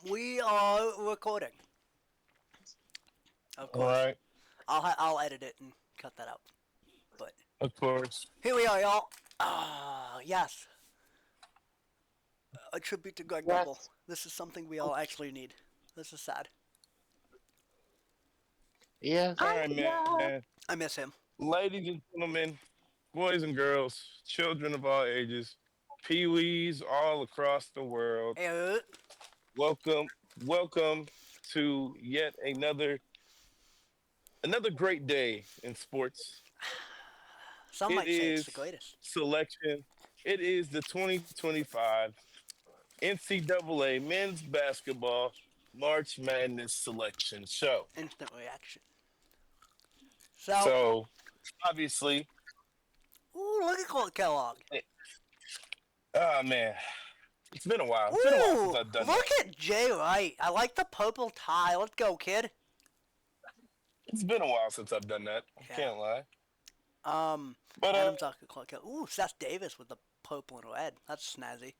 We are recording. Of All course. right, I'll edit it and cut that out. But of course. here we are, y'all. Yes. A tribute to Greg Double. Yes. This is something we all actually need. This is sad. Yes. All right, man. I miss him. Ladies and gentlemen, boys and girls, children of all ages, peewees all across the world. Eh, Welcome, welcome to yet another great day in sports. Some It might say it's is the greatest. selection. It is the 2025 NCAA Men's Basketball March Madness Selection Show. Instant reaction. So, So, obviously, ooh, look at Colt Kellogg. oh man, it's been a while. It's been a while Ooh, since I've done look that. at Jay Wright. I like the purple tie. Let's go, kid. It's been a while since I've done that. Yeah. Can't lie. Um, But Adam Zucker, Clark Kellogg. Ooh, Seth Davis with the purple and red. That's snazzy.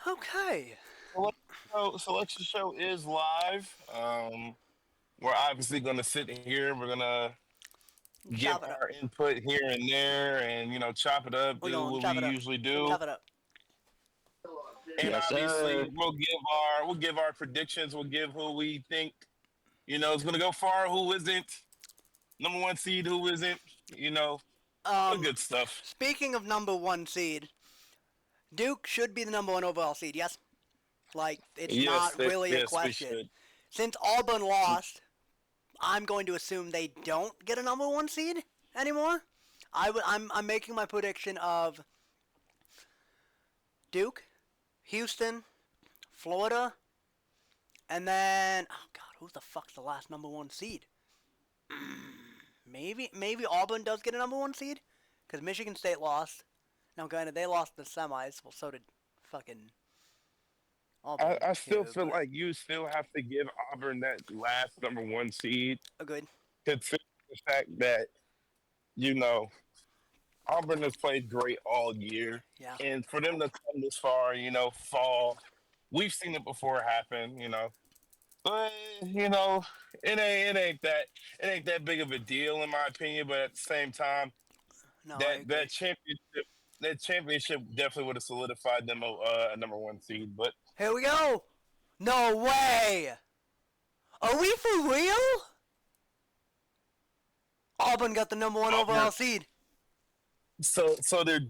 Okay. selection show is live. We're obviously gonna sit here. We're gonna give Chop it up. our input here and there, and chop it up, We're do going what chop we it up. usually do. Chop it up. And Yes, obviously, sir. we'll give our predictions. We'll give who we think is gonna go far, who isn't. Number one seed, who isn't. All the good stuff. Speaking of number one seed, Duke should be the number one overall seed, yes? Like, it's not really a yes, we question. should. Since Auburn lost, I'm going to assume they don't get a number one seed anymore. I'm making my prediction of Duke, Houston, Florida, and then, oh God, who's the fuck's the last number one seed? Maybe Auburn does get a number one seed, because Michigan State lost. Now, granted, they lost the semis. Well, so did fucking Auburn. I still too, feel but- like you still have to give Auburn that last number one seed, Agreed. considering the fact that Auburn has played great all year, Yeah. and for them to come this far, fall, we've seen it before happen, but it ain't that big of a deal in my opinion. But at the same time, No, I that agree. championship definitely would have solidified them a number one seed. But Here we go. No way. Are we for real? Auburn got the number one Auburn. overall seed. so they're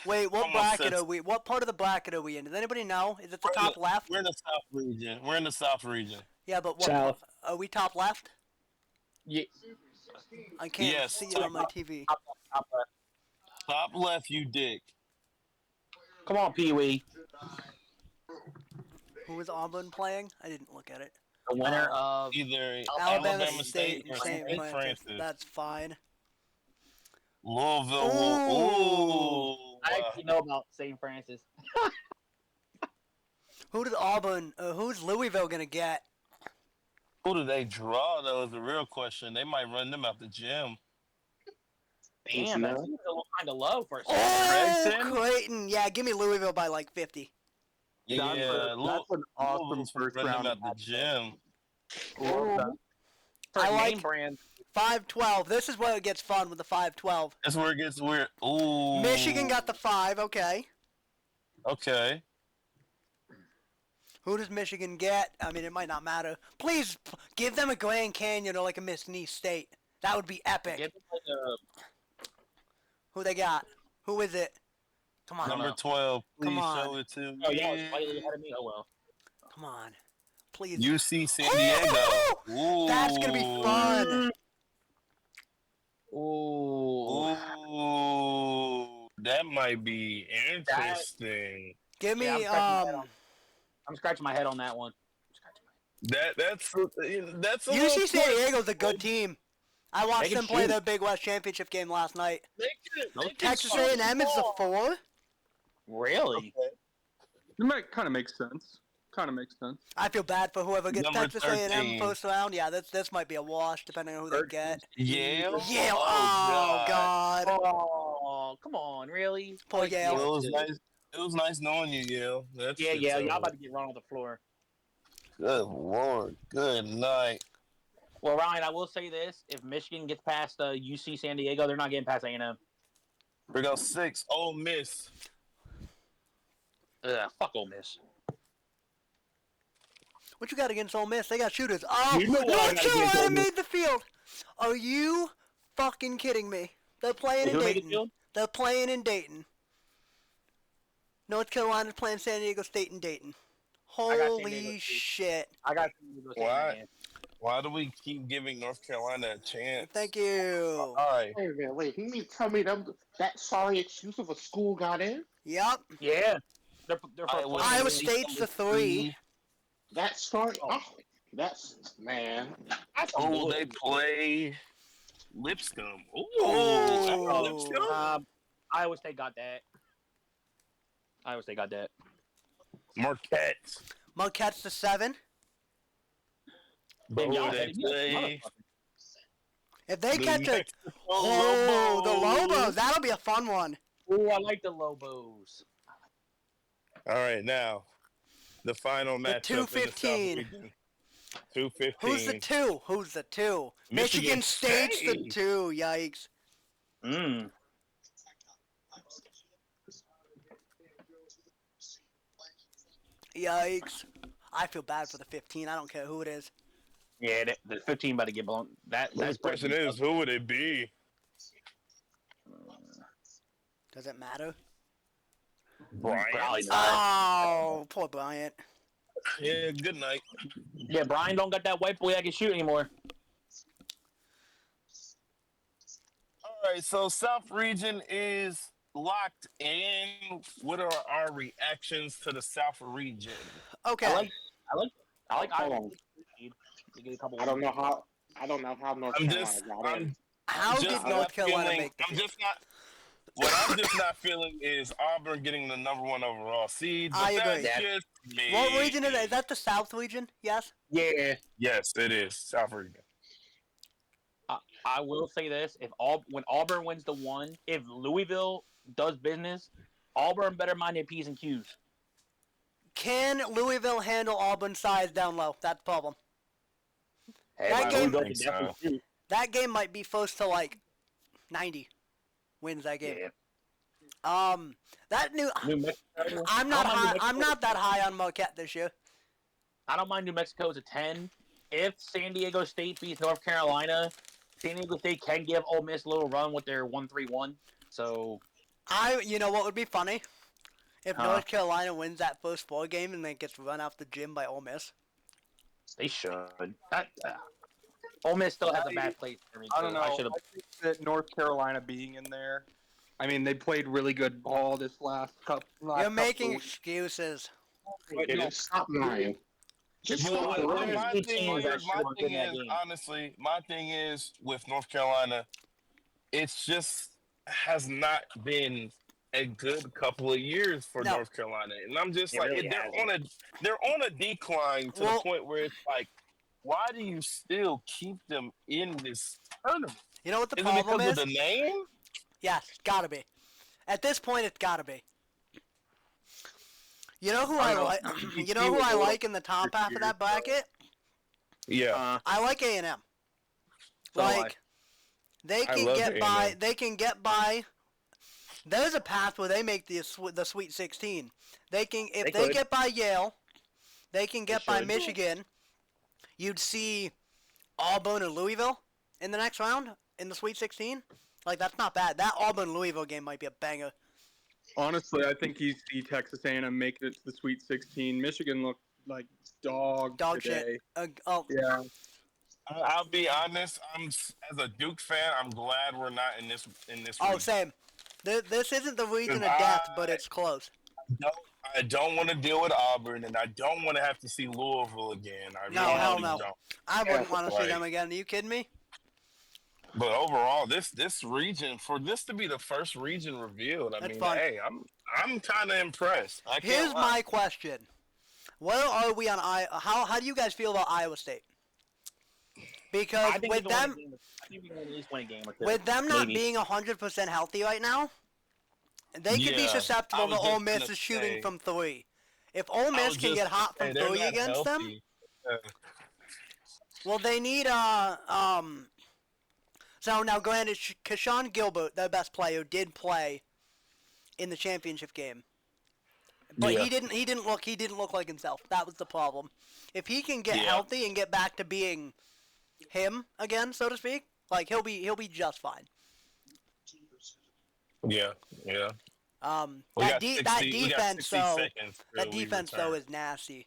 Wait, what Almost bracket said- are we? What part of the bracket are we in? Does anybody know? Is it the We're in top left? we're in the South region. We're in the South region. Yeah, but what? South. Are we top left? Yeah. I can't Yes, see it on my TV. Top left, you dick. Come on, Pee Wee. Who is Auburn playing? I didn't look at it. The winner of Either Alabama State and or St. St. Francis. Francis. That's fine. Louisville. Ooh. I actually know about St. Francis. Who did Auburn? Who's Louisville gonna get? Who do they draw, though, is the real question. They might run them out the gym. Damn, that seems a little kind of low for a Oh, Creighton? Creighton. Yeah, give me Louisville by like 50. Yeah, That's an awesome Louisville's first run them round. out the gym. Love that. For I a like- name brand. 5-12. This is where it gets fun with the 5-12. That's where it gets weird. Ooh. Michigan got the 5. Okay. Okay. Who does Michigan get? I mean, it might not matter. Please give them a Grand Canyon or like a Miss Nice State. That would be epic. Give them like a Who they got? Who is it? Come on. Number 12. Please Come on. show it to Oh, me. yeah, it's slightly ahead of me. Oh, well. Come on. Please. UC San Diego. Ooh. That's going to be fun. Ooh. Ooh. That might be interesting. Give me, I'm scratching my head on that one. That's a UC little San Diego's a good team. I watched They can them play shoot. their Big West Championship game last night. They can Texas shoot. A&M is a 4. Really? It might kind of makes sense. I feel bad for whoever gets Number Texas A&M 13. first round. Yeah, this might be a wash depending on who they get. Yale. Yale. Oh, God. Oh, come on, really? Poor Like, Yale. Well, it It was nice knowing you, Yale. That Yeah, shit's yeah, over. y'all about to get run on the floor. Good Lord. Good night. Well, Ryan, I will say this: if Michigan gets past UC San Diego, they're not getting past A&M. We go 6. Ole Miss. Fuck Ole Miss. What you got against Ole Miss? They got shooters. Oh, You know what I North got against Ole Carolina Miss. made the field. Are you fucking kidding me? They're playing in Who made the Dayton. field? They're playing in Dayton. North Carolina's playing San Diego State in Dayton. got San Diego Holy State. shit. I got San Diego State in that Why? game. Why do we keep giving North Carolina a chance? Thank you. All right. Wait a minute, wait. You mean to tell me that sorry excuse of a school got in? Yep. Yeah. They're Iowa Iowa State State's the 3. That sorry. Oh, that's man. Oh, they play Lipscomb. Ooh, Oh. Lipscomb. Iowa State got that. Iowa State got that. Marquette. Marquette's the 7. Damn, y'all Oh, they ahead of me like a play. motherfucker. If they New catch a... Mexico Oh, the Lobos. Lobos. That'll be a fun one. Ooh, I like the Lobos. All right, now the final The matchup in the 2-15. South region. 2-15. Who's the 2? Who's the 2? Michigan State's the State. 2. Yikes. Mm. Yikes. I feel bad for the 15. I don't care who it is. Yeah, the 15 about to get blown. The question is, who would it be? Does it matter? Bryant. Probably not. Oh, poor Bryant. Yeah, good night. Yeah, Brian don't got that white boy that can shoot anymore. All right, so South region is locked in. What are our reactions to the South region? Okay. I like Hold Iowa. on. You get a couple. I don't know how North I'm Carolina just, got I'm in. How just did not North Carolina feeling, make the I'm field? just not. What I'm just not feeling is Auburn getting the number 1 overall seed. But I agree. That's just me. What region is that? Is that the South region? Yes? Yeah. Yes, it is South region. I will say this: when Auburn wins the 1, if Louisville does business, Auburn better mind their P's and Q's. Can Louisville handle Auburn's size down low? That's the problem. Hey, That man, game- Louisville I think can definitely shoot. That game might be close to like 90 wins that game. Yeah. That new. New Mexico. I'm I not don't mind New high. Mexico. I'm not that high on Marquette this year. I don't mind New Mexico as a 10. If San Diego State beats North Carolina, San Diego State can give Ole Miss a little run with their 1-3-1. So You know what would be funny? If Huh? North Carolina wins that first 4 game and then gets run off the gym by Ole Miss. they should. Ole Miss still has a bad place. I don't know. I I should have. think that North Carolina being in there, I mean, they played really good ball this last couple. You're making excuses. Stop lying. Just You know stop what? lying. My thing that is, should have been that game. honestly, my thing is with North Carolina, it's just has not been a good couple of years for No. North Carolina, and I'm just It like, really they're on a decline to Well- the point where it's like, why do you still keep them in this tournament? You know what the Is it problem because is? of the name? Yes, gotta be. At this point, it's gotta be. You know who I don't know. like? UBC You know who was I a like in the top half of years, that bracket? Yeah, I like A&M. So do I. Like, they I can love get by. A&M. They can get by. There's a path where they make the Sweet 16. They can if They they could. get by Yale, they can get by should. Michigan. You'd see Auburn and Louisville in the next round in the Sweet 16. Like that's not bad. That Auburn Louisville game might be a banger. Honestly, I think you see Texas A&M making it to the Sweet 16. Michigan looked like dog Shit. today. Oh, Yeah. I'll be honest. As a Duke fan, I'm glad we're not in this. oh, region. same. This isn't the region of Because death, but it's close. I don't want to deal with Auburn, and I don't want to have to see Louisville again. I No, really hell no. don't. I wouldn't want to see like- them again. Are you kidding me? But overall, this region, for this to be the first region revealed, I That's mean, fun. hey, I'm kind of impressed. I can't Here's lie. my question: where are we on How do you guys feel about Iowa State? Because I think with we can them win a game. I think we can at least win a game or two. with them not Maybe. being 100% healthy right now, They could be Yeah, susceptible I to was Ole just Miss gonna is shooting say- from 3. If Ole I Miss was can just get hot gonna from say, they're 3 not against them, healthy. Yeah. well, they need So now, granted, Keshawn Gilbert, their best player, did play in the championship game, but Yeah. he didn't look like himself. That was the problem. If he can get Yeah. healthy and get back to being him again, so to speak, like he'll be just fine. Yeah. We That got 60, that we got defense 60 though, seconds till that we defense though return. is nasty.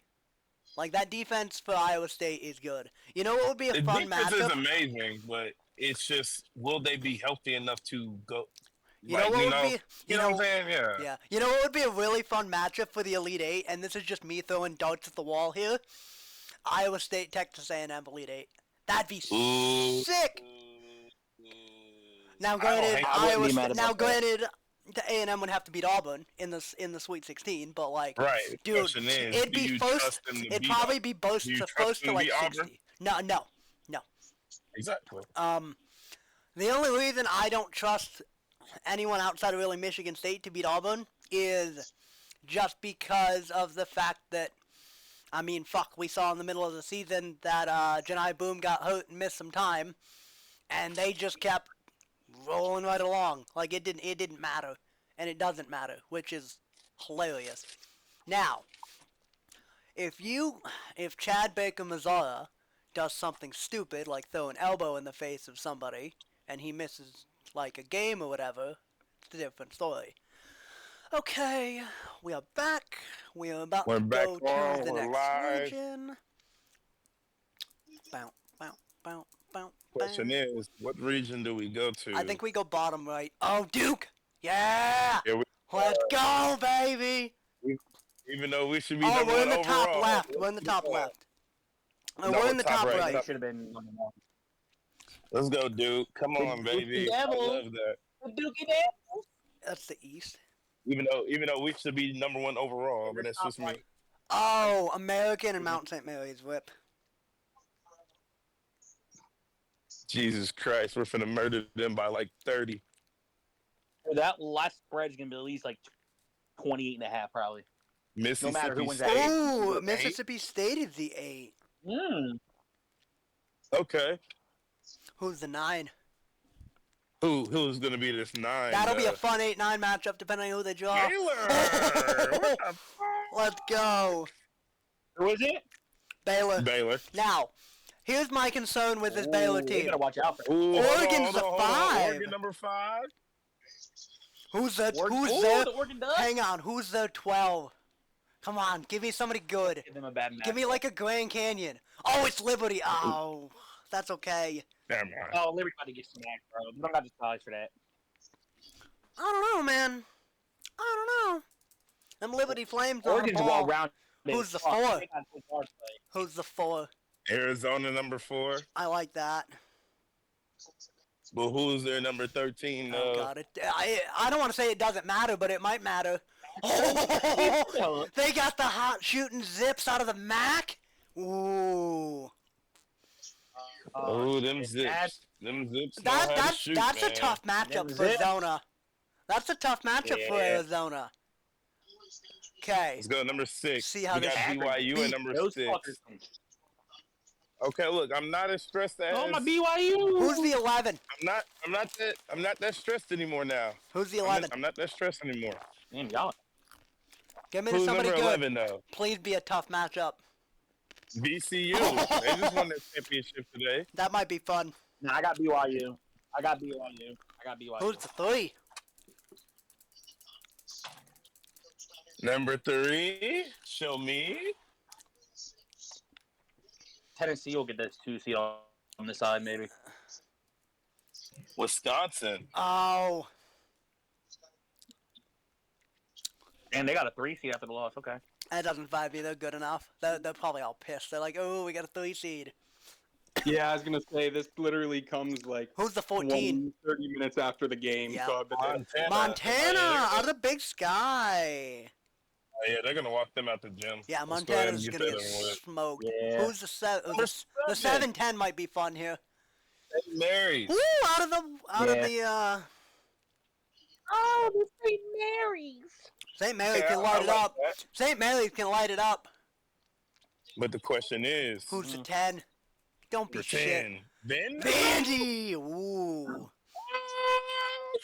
Like that defense for Iowa State is good. You know what would be a The fun defense is matchup? amazing, but it's just, will they be healthy enough to go? You know what would be? You know what I'm saying? Yeah. Yeah. You know what would be a really fun matchup for the Elite Eight? And this is just me throwing darts at the wall here. Iowa State, Texas A&M Elite Eight. That'd be Ooh. sick. Now, I don't granted, hate- I wouldn't be mad about that. granted, the A&M would have to beat Auburn in the Sweet 16, but like, Right. The dude, question is, it'd do be you first. trust them to It'd beat probably Auburn? be first Do you to trust first them to to like beat 60. No. Exactly. The only reason I don't trust anyone outside of really Michigan State to beat Auburn is just because of the fact that, I mean, we saw in the middle of the season that Janai Boom got hurt and missed some time, and they just kept rolling right along. Like it didn't matter, and it doesn't matter, which is hilarious. Now, if Chad Baker Mazzara does something stupid like throw an elbow in the face of somebody and he misses like a game or whatever, it's a different story. Okay, we are back. We are about We're to back go to on, the we're next live. region. Bow, bow, bow, bow, Question bow. is, what region do we go to? I think we go bottom right. Oh, Duke! Yeah! Yeah, Let's go, baby! even though we should be Oh, number we're in one the top overall. left. We're in the top Yeah. left. No, We're we're in the top top right, right. That should have been number 1. Let's go, Duke. Come on, With baby. the I devil. love that. Dookie Devils. That's the East. Even though we should be number one overall, but that's just me. Oh, American and Mount St. Mary's whip. Jesus Christ, we're finna murder them by like 30. That last spread's gonna be at least like 28.5 probably. Mississippi matter who wins State. that. Ooh, Eight? Mississippi State is the 8. Okay. Who's the 9? Who's gonna be this 9? That'll be a fun 8-9 matchup depending on who they draw. Baylor. What the fuck? Let's go. Who is it? Baylor. Baylor. Now, here's my concern with this Baylor They team. gotta watch out for. Ooh, Oregon's the hold on. 5. Oregon number 5. Who's the The Oregon Ducks. hang on, who's the 12? Come on, give me somebody good. Give them a bad match. Give me like a Grand Canyon. Oh, it's Liberty. Oh, that's okay. Never mind. Oh, Liberty about to get smacked, bro. You don't got the size for that. I don't know, man. I don't know. Them Liberty Flames on the Oregon's ball. well rounded. Who's the 4? Who's the 4? Arizona number 4. I like that. But who's their number 13? Oh God, I don't want to say it doesn't matter, but it might matter. Oh, they got the hot shooting zips out of the MAC. Ooh, Oh, them zips. Them zips. know how to shoot, that's a man. tough matchup Them for zips. Arizona. That's a tough matchup for Yeah. Arizona. Okay, Let's go number 6. See how we got this BYU at beat number Those 6. fuckers. Okay, look, I'm not as stressed as. Oh, my BYU. who's the 11? I'm not that stressed anymore now. Who's the 11? I'm not that stressed anymore. Damn, y'all. Give me to Who's somebody number good. 11 though? Please be a tough matchup. VCU. They just won their championship today. That might be fun. Nah, I got BYU. Who's the 3? Number 3. Show me. Tennessee will get this 2 seed on the side, maybe. Wisconsin. Oh, And they got a 3 seed after the loss. Okay. that doesn't vibe me. They're good enough. They're probably all pissed. They're like, oh, we got a 3 seed. Yeah, I was gonna say this literally comes like Who's the 14? 30 minutes after the game. Yeah. So I bet they- Montana, Oh, out of the Big Sky. yeah, they're gonna walk them out the gym. Yeah, Let's go ahead and Montana's get gonna that get over with. smoked. Yeah. Who's the Number the 7. 7-10 might be fun here. St. Mary's. Woo! Out of the Oh, the St. Mary's. St. Mary's Yeah, can light I it like up. that. St. Mary's can light it up. But the question is, Who's the 10? Don't be the shit. 10. Then? Vandy! Ooh.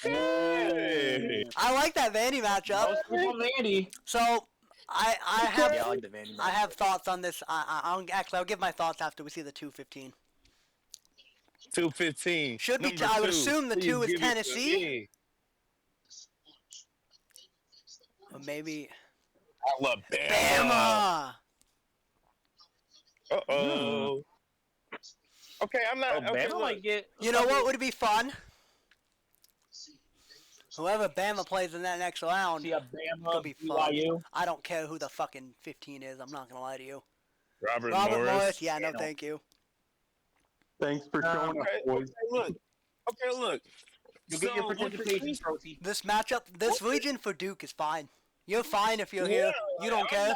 Okay. I like that Vandy matchup. Most people Vandy. So, I have Yeah, I like the Vandy. I have thoughts on this. I'll give my thoughts after we see the 215. 215. Should be. Number I would 2. assume the Please 2 is give it to Tennessee. me. Or maybe Alabama. Bama. Uh-oh. Okay, I'm not. Oh, okay, Bama look. might get. You know what would be fun? Whoever Bama plays in that next round, See a it'll Bama be fun. BYU. I don't care who the fucking 15 is. I'm not gonna lie to you. Robert Robert Morris. Yeah, no, No. thank you. Thanks for showing up, Okay, boys. okay, look. You get your So, participation trophy. This matchup, this region for Duke is fine. You're fine if you're here. You don't care.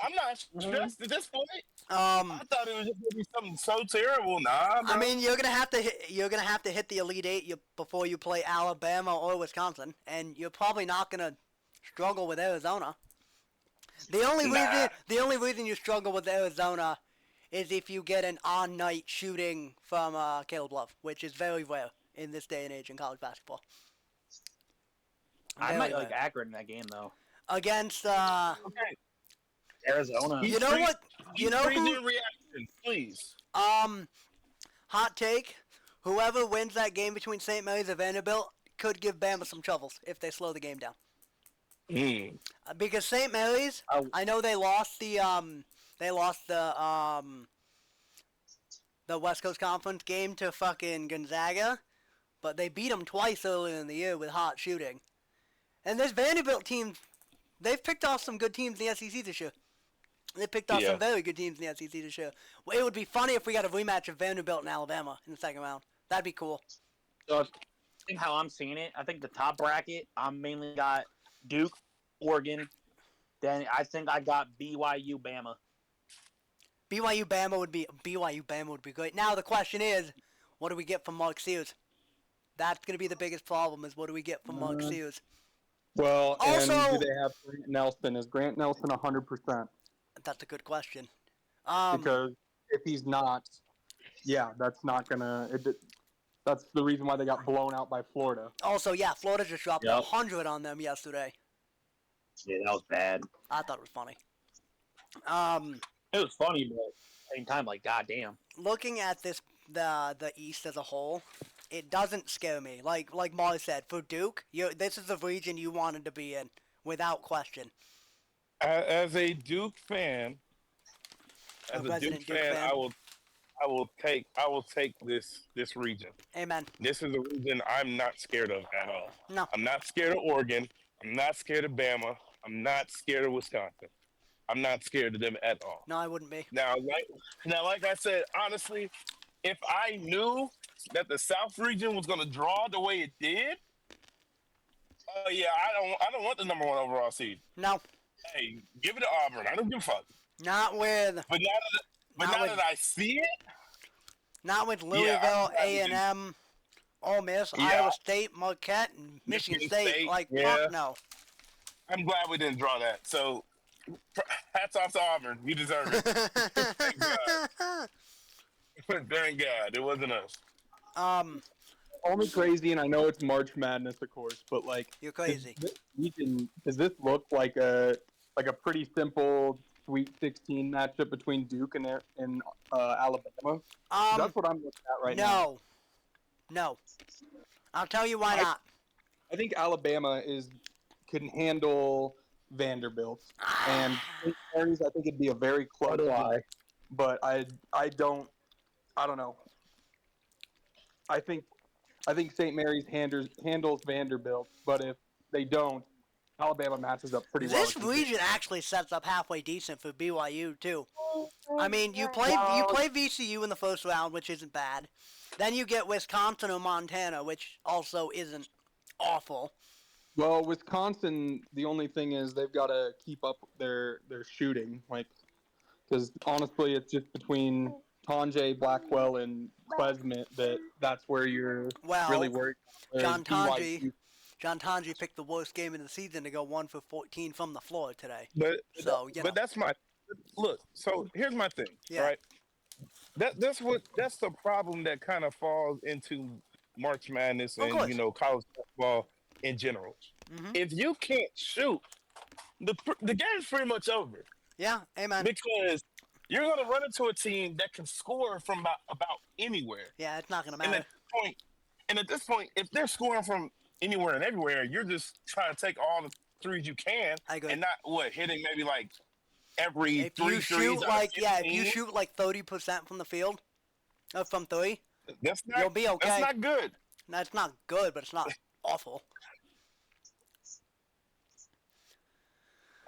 I'm not stressed at this point. Um, I thought it was just gonna be something so terrible. Nah, bro. I mean, you're gonna have to hit the Elite Eight before you play Alabama or Wisconsin, and you're probably not gonna struggle with Arizona. The only reason you struggle with Arizona is if you get an on-night shooting from Caleb Love, which is very rare in this day and age in college basketball. I Very might like rare. Akron in that game though. Against okay. Arizona. you know what? You know Freeze who? your reaction, please. Hot take. Whoever wins that game between St. Mary's and Vanderbilt could give Bama some troubles if they slow the game down. Because St. Mary's, I know they lost the West Coast Conference game to fucking Gonzaga, but they beat them twice earlier in the year with hot shooting. And this Vanderbilt team, they've picked off some good teams in the SEC this year. They picked off some very good teams in the SEC this year. Well, it would be funny if we got a rematch of Vanderbilt and Alabama in the second round. That'd be cool. So I think how I'm seeing it, I think the top bracket, I'm mainly got Duke, Oregon. Then I think I got BYU, Bama. BYU Bama would be great. Now the question is, what do we get from Mark Sears? That's gonna be the biggest problem. Is what do we get from Mark Sears? Well, Also- and do they have Grant Nelson? Is Grant Nelson 100%? That's a good question. Because if he's not, yeah, that's not gonna. That's the reason why they got blown out by Florida. Also, yeah, Florida just dropped Yep. 100 on them yesterday. Yeah, that was bad. I thought it was funny. It was funny, but at the same time, like, goddamn. Looking at the East as a whole, it doesn't scare me. Like Molly said, for Duke, this is the region you wanted to be in, without question. As a Duke fan, I will take this region. Amen. This is a region I'm not scared of at all. No. I'm not scared of Oregon. I'm not scared of Bama. I'm not scared of Wisconsin. I'm not scared of them at all. No, I wouldn't be. Now, like I said, honestly, if I knew that the South region was going to draw the way it did, yeah, I don't want the number 1 overall seed. No. Hey, give it to Auburn. I don't give a fuck. Not with. But now that I see it, Not with Louisville, A&M, Ole Miss, Iowa State, Marquette, and Michigan State. Like, fuck no. I'm glad we didn't draw that. So, hats off to Auburn. You deserve it. Thank God. Thank God. It wasn't us. Only crazy, and I know it's March Madness, of course, but like You're crazy. Does this look like a pretty simple Sweet 16 matchup between Duke and Alabama? That's what I'm looking at right now. No. I'll tell you why not. I think Alabama can handle Vanderbilt, and St. Mary's, I think it'd be a very close game. But I don't know. I think St. Mary's handles Vanderbilt, but if they don't, Alabama matches up pretty well. This region actually sets up halfway decent for BYU too. I mean, you play VCU in the first round, which isn't bad. Then you get Wisconsin or Montana, which also isn't awful. Well, Wisconsin, the only thing is they've got to keep up their shooting, because honestly, it's just between Tanjay, Blackwell, and Klesmit that's where you're really worried. John Tanji John Tanji picked the worst game of the season to go 1 for 14 from the floor today. But So, you know. that's my look. So here's my thing, Yeah. right? That's the problem that kind of falls into March Madness Of and course. college basketball in general. Mhm. If you can't shoot, the game's pretty much over Yeah, amen. because you're going to run into a team that can score from about anywhere. Yeah, it's not gonna And matter. at this point, if they're scoring from anywhere and everywhere, you're just trying to take all the threes you can I agree. and not hitting maybe like every If three you threes shoot out of like 15. if you shoot like 30% from the field, from 3, That's not, you'll be okay. That's not good. That's not good, but it's not awful.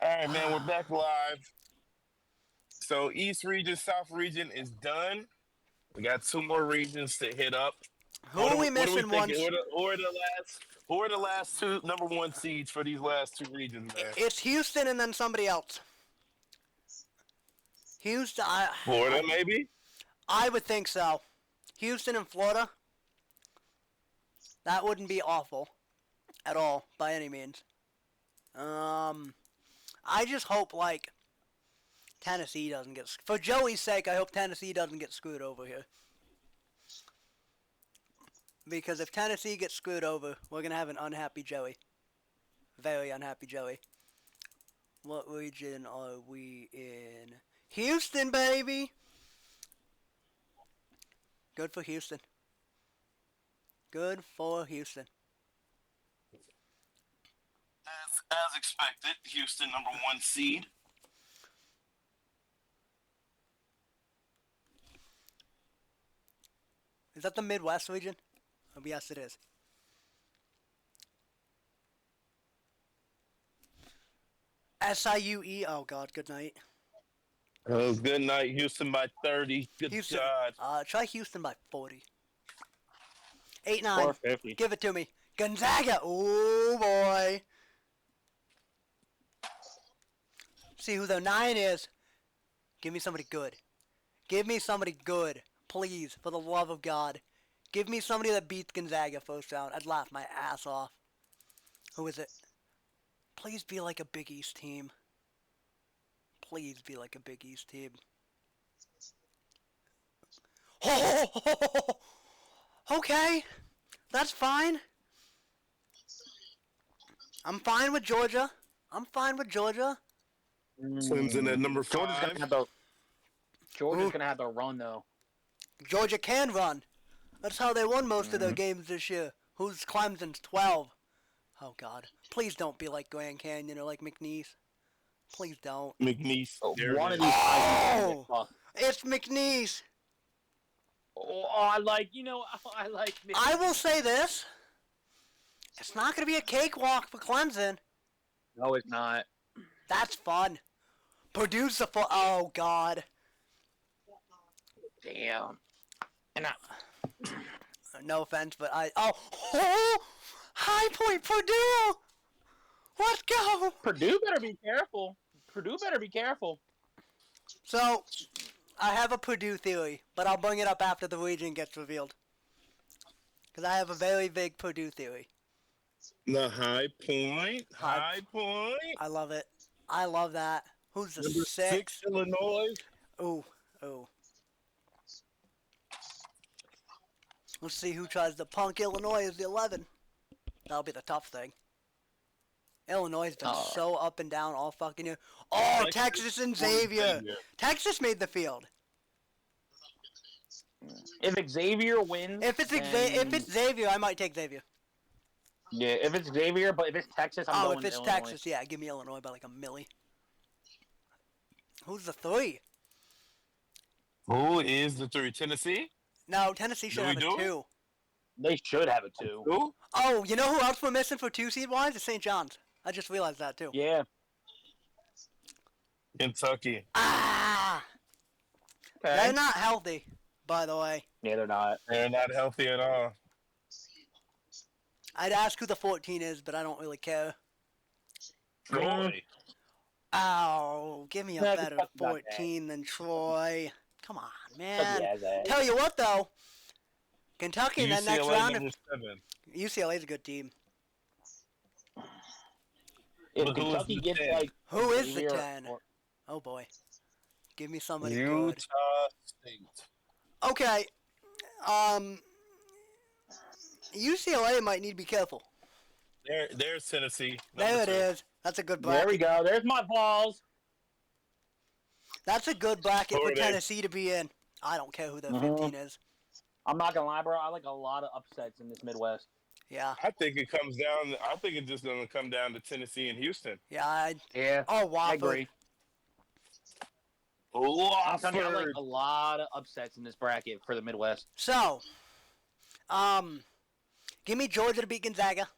All right, man, we're back live. So East region, South region is done. We got 2 more regions to hit up. Who are we missing once? Who are the last 2 number 1 seeds for these last 2 regions, man? It's Houston and then somebody else. Houston. Florida, maybe? I would think so. Houston and Florida. That wouldn't be awful at all by any means. I just hope like Tennessee doesn't get, for Joey's sake, I hope Tennessee doesn't get screwed over here. Because if Tennessee gets screwed over, we're going to have an unhappy Joey. Very unhappy Joey. What region are we in? Houston, baby! Good for Houston. Good for Houston. As expected, Houston number 1 seed. Is that the Midwest region? Oh, yes, it is. SIUE. Oh, God. Good night. Oh, good night, Houston by 30. Good Houston. God. Try Houston by 40. 8-9. 450. Give it to me. Gonzaga. Oh, boy. See who the 9 is. Give me somebody good. Give me somebody good. Please, for the love of God. Give me somebody that beats Gonzaga first round. I'd laugh my ass off. Who is it? Please be like a Big East team. Please be like a Big East team. Okay. That's fine. I'm fine with Georgia. I'm fine with Georgia. Clemson at number 5. Georgia's gonna have the run though. Georgia can run. That's how they won most of their games this year. Who's Clemson's 12? Oh, God. Please don't be like Grand Canyon or like McNeese. Please don't. McNeese. One of these. Oh! It's McNeese. I like I will say this. It's not going to be a cakewalk for Clemson. No, it's not. That's fun. Purdue's the oh, God. Damn. And No offense, but oh, High Point Purdue. Let's go. Purdue better be careful. So, I have a Purdue theory, but I'll bring it up after the region gets revealed. Because I have a very big Purdue theory. The High Point. High Point. I love it. I love that. Who's the Number 6, Illinois. Ooh. Let's see who tries to punk Illinois as the 11. That'll be the tough thing. Illinois has been so up and down all fucking year. Oh, Texas and Xavier. Texas made the field. if Xavier wins, If it's Xavier, I might take Xavier. yeah, if it's Xavier, but if it's Texas, I'm going if it's Illinois. Texas, yeah, give me Illinois by like a milli. Who's the 3? Who is the 3? Tennessee? No, Tennessee should have a 2. They should have a 2. Who? Oh, you know who else we're missing for 2 seed wise? It's St. John's. I just realized that too. Yeah. Kentucky. Ah! Okay. They're not healthy, by the way. Yeah, they're not. They're not healthy at all. I'd ask who the 14 is, but I don't really care. Troy. Oh, give me a Yeah, better fuck about 14 than Troy. Come on, Fuck man. yeah, that. Tell you what, though. Kentucky in that next UCLA round. number 7. UCLA's a good team. If But who is Kentucky the gets 10? like Who is the Xavier 10? or- Oh boy. Give me somebody Utah good. State. Okay. UCLA might need to be careful. There's Tennessee. There it two. is. That's a good There we bracket. go. There's my balls. That's a good bracket Who for are they? Tennessee to be in. I don't care who their Mhm. 15 is. I'm not gonna lie, bro. I like a lot of upsets in this Midwest. Yeah. I think it comes down. I think it's just going to come down to Tennessee and Houston. Yeah. Yeah, Oh, I Wofford. agree. I'm telling you, I like Wofford. a lot of upsets in this bracket for the Midwest. So, give me Georgia to beat Gonzaga.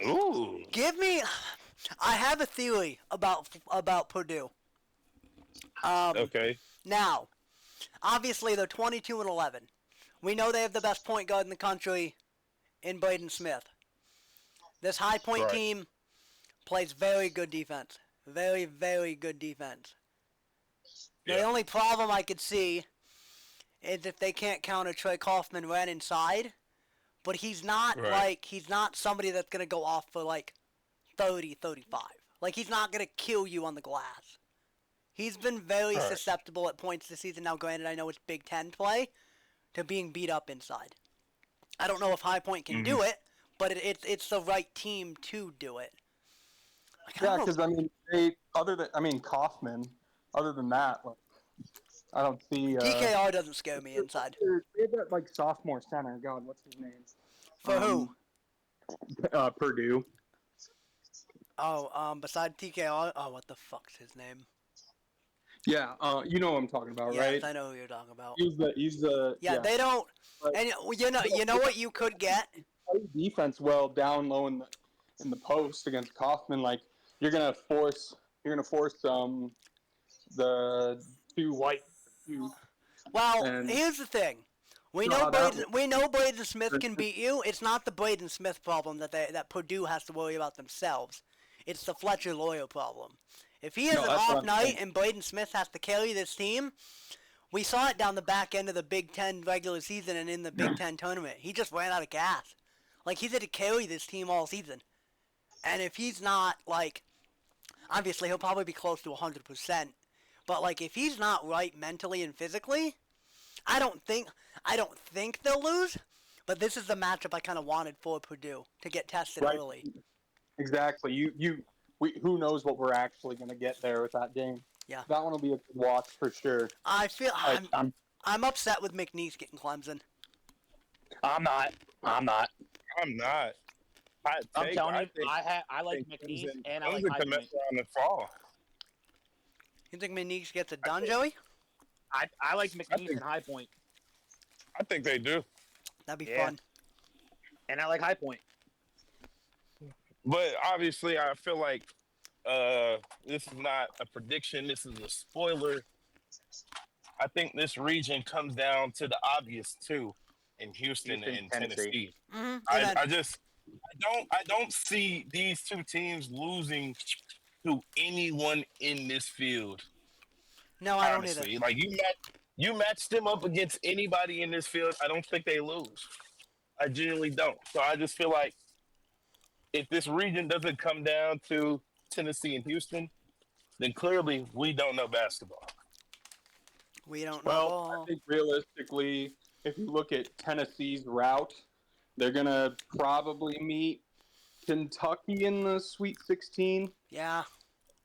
Ooh. Give me. I have a theory about Purdue. Okay. Now, obviously they're 22-11. We know they have the best point guard in the country in Braden Smith. This high point Right. team plays very good defense. Very, very good defense. The Yeah. only problem I could see is if they can't counter Trey Kaufman right inside. But he's not Right. he's not somebody that's going to go off for 30, 35. Like, he's not going to kill you on the glass. He's been very Right. susceptible at points this season. Now, granted, I know it's Big Ten play, to being beat up inside. I don't know if High Point can do it, but it's the right team to do it. Yeah, because Kaufman. Other than that, I don't see. TKR doesn't scare me inside. They have that sophomore center. God, what's his name? For who? Purdue. Oh, beside TKR, what the fuck's his name? Yeah, you know what I'm talking about, Yes, right? I know who you're talking about. He's the Yeah, they don't. But- And you know what you could get? play defense well down low in the post against Kaufman. You're gonna force the two white. Well, And- here's the thing. We So know how that Braden Smith can beat you. It's not the Braden Smith problem that Purdue has to worry about themselves. It's the Fletcher Loyer problem. If he has No, an that's what off I'm night saying. and Braden Smith has to carry this team, we saw it down the back end of the Big Ten regular season and in the Big Ten tournament. He just ran out of gas. He's had to carry this team all season. And if he's not, obviously he'll probably be close to 100%. But, if he's not right mentally and physically, I don't think they'll lose. But this is the matchup I kind of wanted for Purdue to get tested Right. early. Exactly. Who knows what we're actually gonna get there with that game? Yeah. That one will be a good watch for sure. I feel I'm I'm upset with McNeese getting Clemson. not. I'm not. I'm telling you, think I like McNeese Clemson- and I like Clemson High can mess Point. around and fall. You think McNeese gets it done, Joey? I like McNeese think- and High Point, I think they do. That'd be Yeah. fun. and I like High Point. But obviously, I feel like this is not a prediction. This is a spoiler. I think this region comes down to the obvious two in Houston Houston, and Tennessee. Tennessee. Mm-hmm. I don't see these two teams losing to anyone in this field. No, I don't Honestly, either. you match them up against anybody in this field, I don't think they lose. I genuinely don't. So I just feel like if this region doesn't come down to Tennessee and Houston, then clearly we don't know basketball. We don't know. Well, I think realistically, if you look at Tennessee's route, they're gonna probably meet Kentucky in the Sweet 16. Yeah.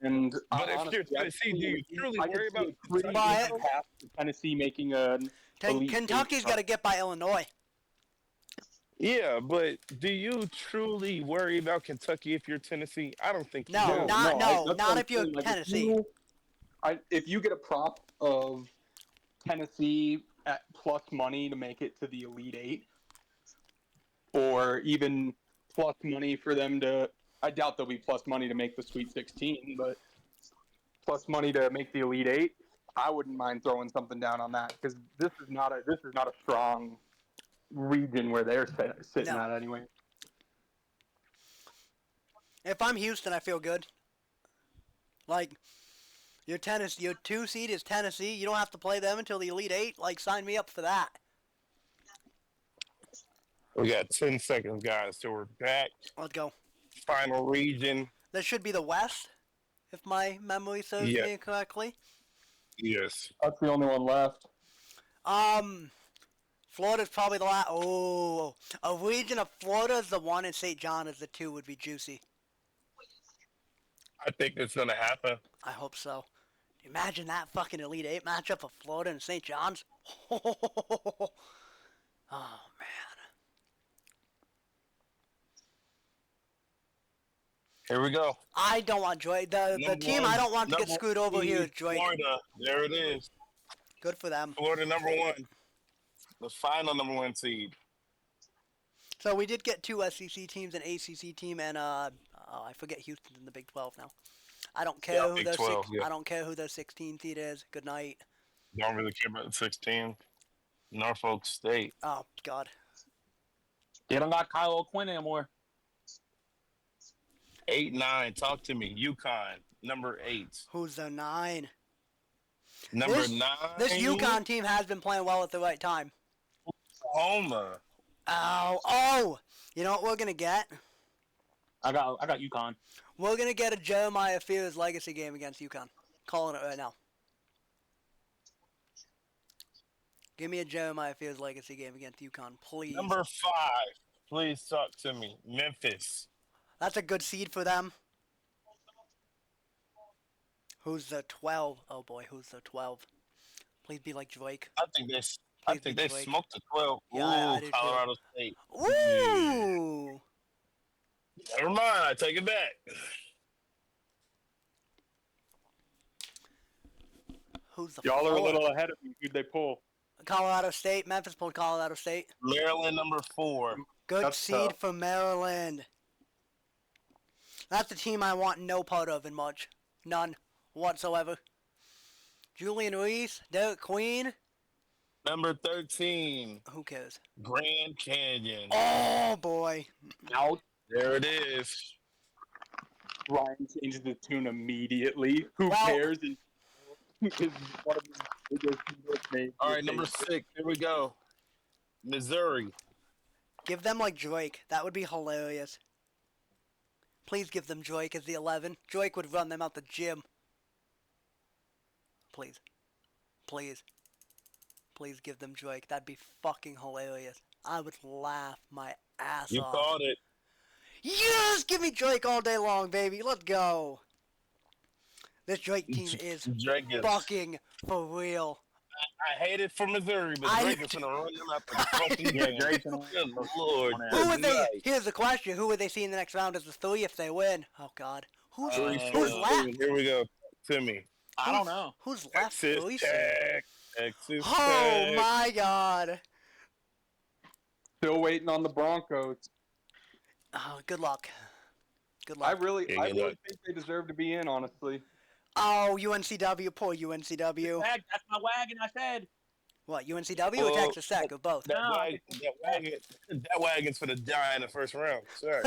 And But if honestly, you're Tennessee, do you truly I could worry see about a pretty Kentucky? easy path to Tennessee making an Elite Kentucky's Eight got to get by Illinois. Yeah, but do you truly worry about Kentucky if you're Tennessee? I don't think you No, do. not that's what I'm if you're saying. Tennessee. If you get a prop of Tennessee at plus money to make it to the Elite Eight, or even plus money for them to, I doubt there'll be plus money to make the Sweet 16, but plus money to make the Elite Eight, I wouldn't mind throwing something down on that because this is not a strong region where they're sitting No. at anyway. If I'm Houston, I feel good. Your 2 seed is Tennessee. You don't have to play them until the Elite Eight. Sign me up for that. We got 10 seconds, guys, so we're back. Let's go. final region. That should be the West, if my memory serves Yeah. me correctly. Yes. That's the only one left. Florida's probably the last. Oh, a region of Florida is the one, and St. John is the two. Would be juicy. I think it's gonna happen. I hope so. Imagine that fucking Elite Eight matchup of Florida and St. John's. Oh man. Here we go. I don't want Drake. The Number team one- I don't want to get number screwed over here is Drake. Florida. There it is. Good for them. Florida number 1. The final number 1 seed. So we did get 2 SEC teams, an ACC team, and I forget Houston's in the Big 12 now. I don't care Yeah, who Big their 12, yeah. I don't care who their 16 seed is. Good night. Don't really care about the 16. Norfolk State. Oh God. They don't got Kyle O'Quinn anymore. 8-9. Talk to me. UConn number 8. Who's the 9? Number This- 9. This UConn team has been playing well at the right time. Oklahoma. Oh! You know what we're gonna get? I got UConn. We're gonna get a Jeremiah Fears legacy game against UConn. Calling it right now. Give me a Jeremiah Fears legacy game against UConn, please. Number 5. Please talk to me. Memphis. That's a good seed for them. Who's the 12? Oh boy, who's the 12? Please be like Drake. I think Please be they Drake. smoked the 12. Yeah, I do too. Colorado State. Ooh! Never mind. I take it back. Who's the Y'all are a 4? little ahead of me. Who'd they pull? Colorado State. Memphis pulled Colorado State. Maryland number 4. Good That's seed tough. for Maryland. That's the team I want no part of in March. None whatsoever. Julian Reese, Derek Queen. Number 13. Who cares? Grand Canyon. Oh boy. Out. There it is. Ryan changed the tune immediately. Who Well- cares? Is one of the biggest names. All right, number 6. Here we go. Missouri. Give them like Drake. That would be hilarious. Please give them Drake as the 11. Drake would run them out the gym. Please. Please. Please give them Drake. That'd be fucking hilarious. I would laugh my ass You off. called it. Yes! Give me Drake all day long, baby. Let's go. This Drake team is Drake is. fucking for real. I hate it for Missouri, but I Drake do is going to run them out the fucking Yeah, game. Drake's Good Lord. Who would they? Nice. Here's the question: who would they see in the next round as the 3 if they win? Oh God, who's Three who's seed. left? Here we go. Timmy. I don't know. Who's left? Texas 3 seed? Tech. Texas Oh Tech. my God! Still waiting on the Broncos. Oh, good luck. Good I luck. really Yeah, good luck. think they deserve to be in, honestly. Oh, UNCW, poor UNCW. Wag, that's my wagon. I said. What, UNCW or Well, Texas Tech or both? That, No. that wagon's for the die in the first round. Sorry.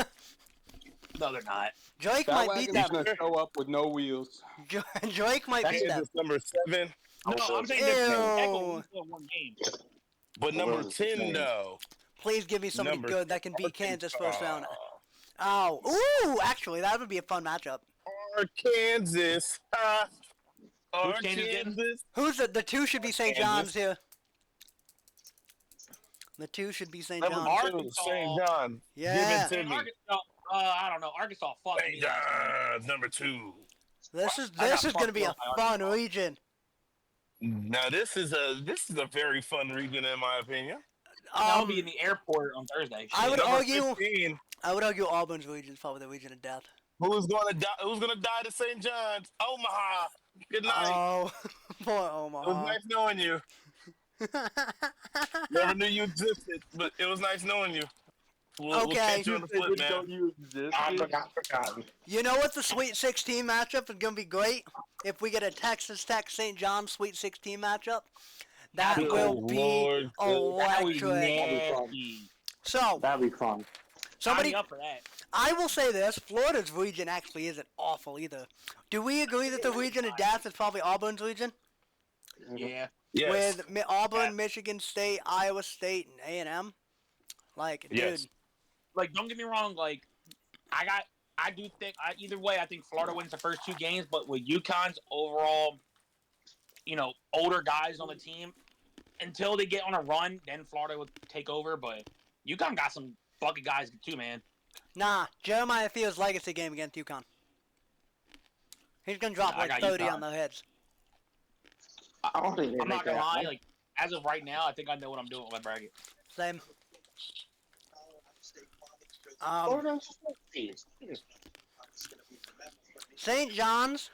No, they're not. Drake That might beat wagon's them. gonna show up with no wheels. Drake might beat them. Kansas number 7. No, I'm saying they're Echo one game. But number Well, 10, same. though. Please give me somebody Number good that can beat Kansas first round. Arkansas. Oh, ooh, actually, that would be a fun matchup. Arkansas. Who's Kansas getting? Arkansas. Who's the 2 should be St. John's Kansas. here. The 2 should be St. Number John's. 2, Arkansas. St. John. Yeah. Give it to me. Arkansas, I don't know. Arkansas fucked St. me. John's number 2. This is I got going to be a fucked up fun by region. Now this is a very fun region in my opinion. I'll be in the airport on Thursday. I would Shit. Number argue- 15, I would argue Auburn's region is probably the region of death. who's gonna die to St. John's? Omaha. Good night. Oh, poor It was Omaha. nice knowing you. Never knew you existed, but it was nice knowing you. We'll Okay. catch you on the flip, man. You exist. I forgotten. You know what? The Sweet 16 matchup is going to be great. If we get a Texas Tech St. John Sweet 16 matchup, that Good will be Lord. That was electric. nasty. So, That'd be fun. somebody, Sign me up for that. I will say this: Florida's region actually isn't awful either. Do we agree that the region of death is probably Auburn's region? Yeah. Yes. With Auburn, Yeah. Michigan State, Iowa State, and A&M? Like, Yes. dude, Like, don't get me wrong. Like, I got I do think either way. I think Florida wins the first 2 games, but with UConn's overall, older guys on the team, until they get on a run, then Florida would take over. But UConn got some fucking guys too, man. Nah, Jeremiah Fields' legacy game against UConn. He's gonna drop like 30 UConn on their heads. I don't think they I'm make not gonna that. lie. Like as of right now, I think I know what I'm doing with my bracket. Same. Florida, St. John's.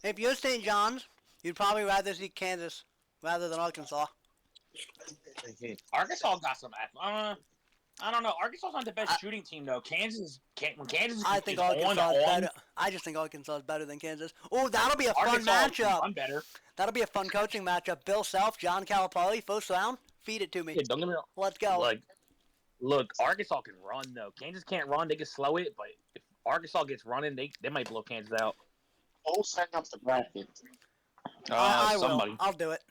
If you're St. John's, you'd probably rather see Kansas rather than Arkansas. Arkansas got some. I don't know. Arkansas's not the best shooting team though. When Kansas I think is Arkansas is on, better. I just think Arkansas is better than Kansas. Oh, that'll be a fun Arkansas matchup. run better. That'll be a fun coaching matchup. Bill Self, John Calipari, first round. Feed it to me. Yeah, don't get me wrong. Let's go. Look, Arkansas can run though. Kansas can't run; they can slow it. But if Arkansas gets running, they might blow Kansas out. Who's setting up the bracket? I will. Somebody. I'll do it.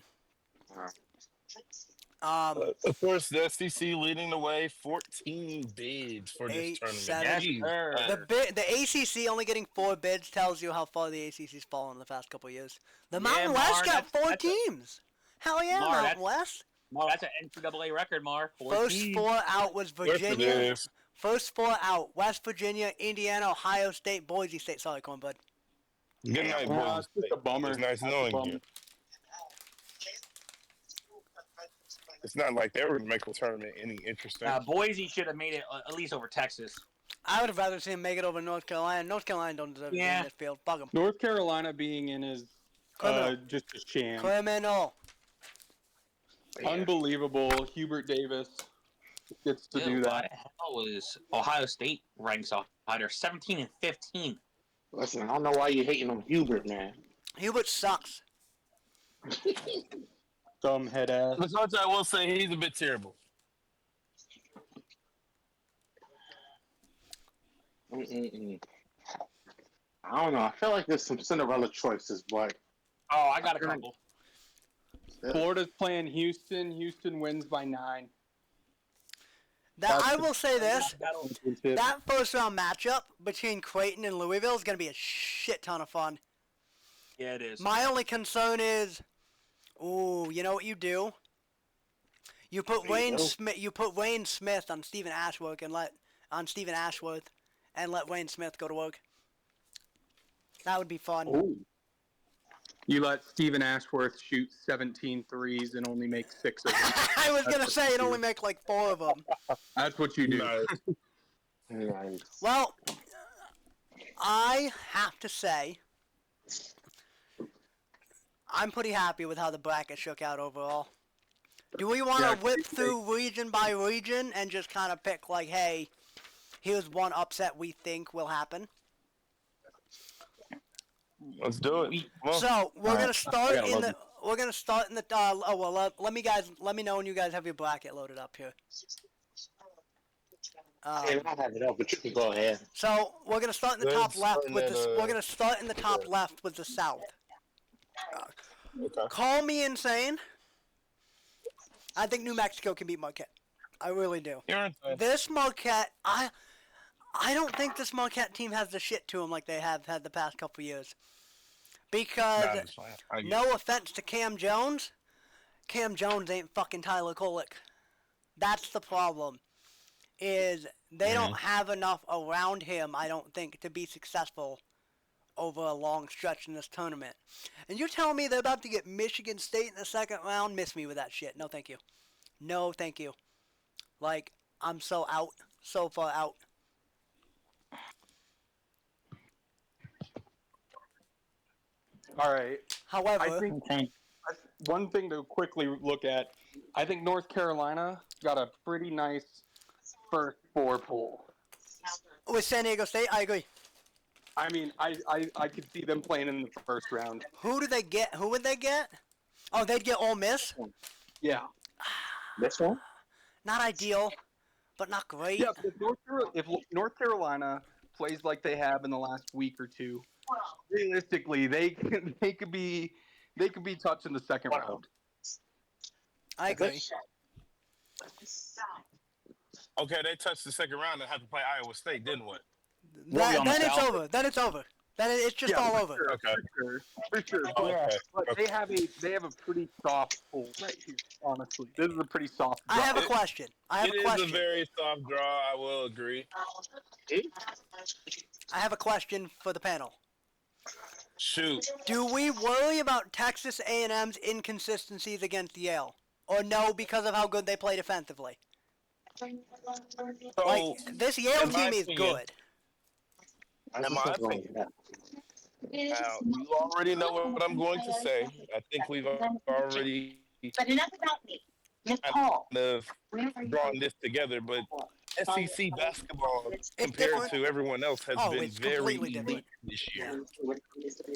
Of course, the SEC leading the way, 14 bids for this 8, tournament. 7. Jeez. The ACC only getting 4 bids tells you how far the ACC's fallen in the past couple of years. The Yeah, Mountain Mar, West got that's 4 teams. Hell yeah, Mar, Mountain that's- West. Well, that's an NCAA record, Mar. First 14. 4 out was Yes, it Virginia. is. First 4 out: West Virginia, Indiana, Ohio State, Boise State. Sorry, Cornbud. Good night, Nah, boys. it's just a bummer. It's nice That's a knowing bummer. you. It's not like they were going to make the tournament any interesting. Boise should have made it at least over Texas. I would have rather seen him make it over North Carolina. North Carolina don't deserve to be Yeah. in this field. Fuck them. North Carolina being in is Criminal. just a sham. Criminal. Yeah. Unbelievable. Hubert Davis gets to do Why that. the hell was Ohio State ranks off? They're 17 and 15. Listen, I don't know why you're hating on Hubert, man. Hubert sucks. Dumb head ass. But sometimes I will say he's a bit terrible. I don't know. I feel like there's some Cinderella choices, but Oh, I got a couple. Florida's playing Houston. Houston wins by 9. I will say this. That That first round matchup between Creighton and Louisville is going to be a shit ton of fun. Yeah, it is. My only concern is, you know what you do? You put Wayne Smith on Stephen Ashworth and let Wayne Smith go to work. That would be fun. You let Stephen Ashworth shoot 17 threes and only make 6 of them. I was going to That's say what it you only do. make like 4 of them. That's what you do. No. Well, I have to say, I'm pretty happy with how the bracket shook out overall. Do we want to Yeah, whip through region by region and just kind of pick like, hey, here's one upset we think will happen? Let's do it. Come on. So we're gonna start gotta in love the. We're gonna start in the. Let me know when you guys have your bracket loaded up here. I have it up, but you can go ahead. So we're gonna start in the top Let's left start with at, the. We're gonna start in the top left with the South. Okay. Call me insane. I think New Mexico can beat Marquette. I really do. You're insane. This Marquette, I don't think this Marquette team has the shit to them like they have had the past couple years. Because, Nah, that's fine. I get it. no offense to Cam Jones ain't fucking Tyler Kolek. That's the problem. Is they don't have enough around him, I don't think, to be successful over a long stretch in this tournament. And you're telling me they're about to get Michigan State in the second round? Miss me with that shit. No, thank you. No, thank you. Like, I'm so out. So far out. All right. However, I think one thing to quickly look at, I think North Carolina got a pretty nice first 4 pool. with San Diego State, I agree. I mean, I could see them playing in the first round. Who do they get? Who would they get? Oh, they'd get Ole Miss. Yeah. This one? Not ideal, but not great. Yeah, if North Carolina plays like they have in the last week or two, realistically, they could be touching the second round. I agree. Okay, they touched the second round and had to play Iowa State, didn't what? We'll be on the Then it's South. over. Then it's over. Then it's just all over. Sure, Okay. for sure. Oh, okay. But they have a pretty soft pool right here. Honestly, this is a pretty soft. I have a It- question. It is a very soft draw. I will agree. I have a question for the panel. Shoot. Do we worry about Texas A&M's inconsistencies against Yale, or no, because of how good they play defensively? So, Like this Yale in my team is opinion- good. in my opinion, now, you already know what I'm going to say. I think we've already But enough about me. Miss kind Paul. of drawn this together, but SEC basketball compared different. to everyone else has Oh, been it's very completely different. elite this year.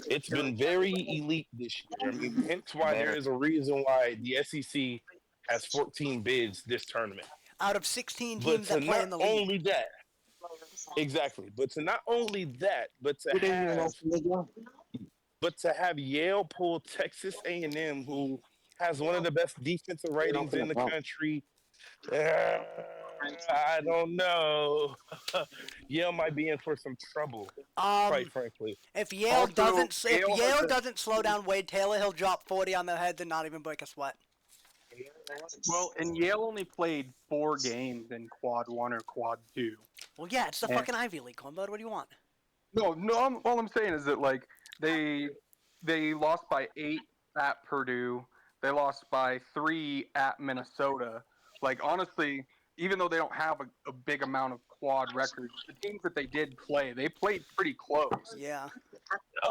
It's been very elite this year. I mean, hence why there is a reason why the SEC has 14 bids this tournament. Out of 16 But teams to that play not in the league. only that, exactly. But to not only that, but to have Yale pull Texas A&M, who has one of the best defensive ratings in the country. I don't know. Yale might be in for some trouble, quite frankly. If Yale Also, doesn't Yale doesn't slow down Wade Taylor, he'll drop 40 on their heads and not even break a sweat. Well, and Yale only played 4 games in Quad 1 or Quad 2. Well, yeah, it's the And- fucking Ivy League, Cornbud. What do you want? No. All I'm saying is that like they lost by 8 at Purdue. They lost by 3 at Minnesota. Like honestly, even though they don't have a big amount of quad records, the teams that they did play, they played pretty close. Yeah.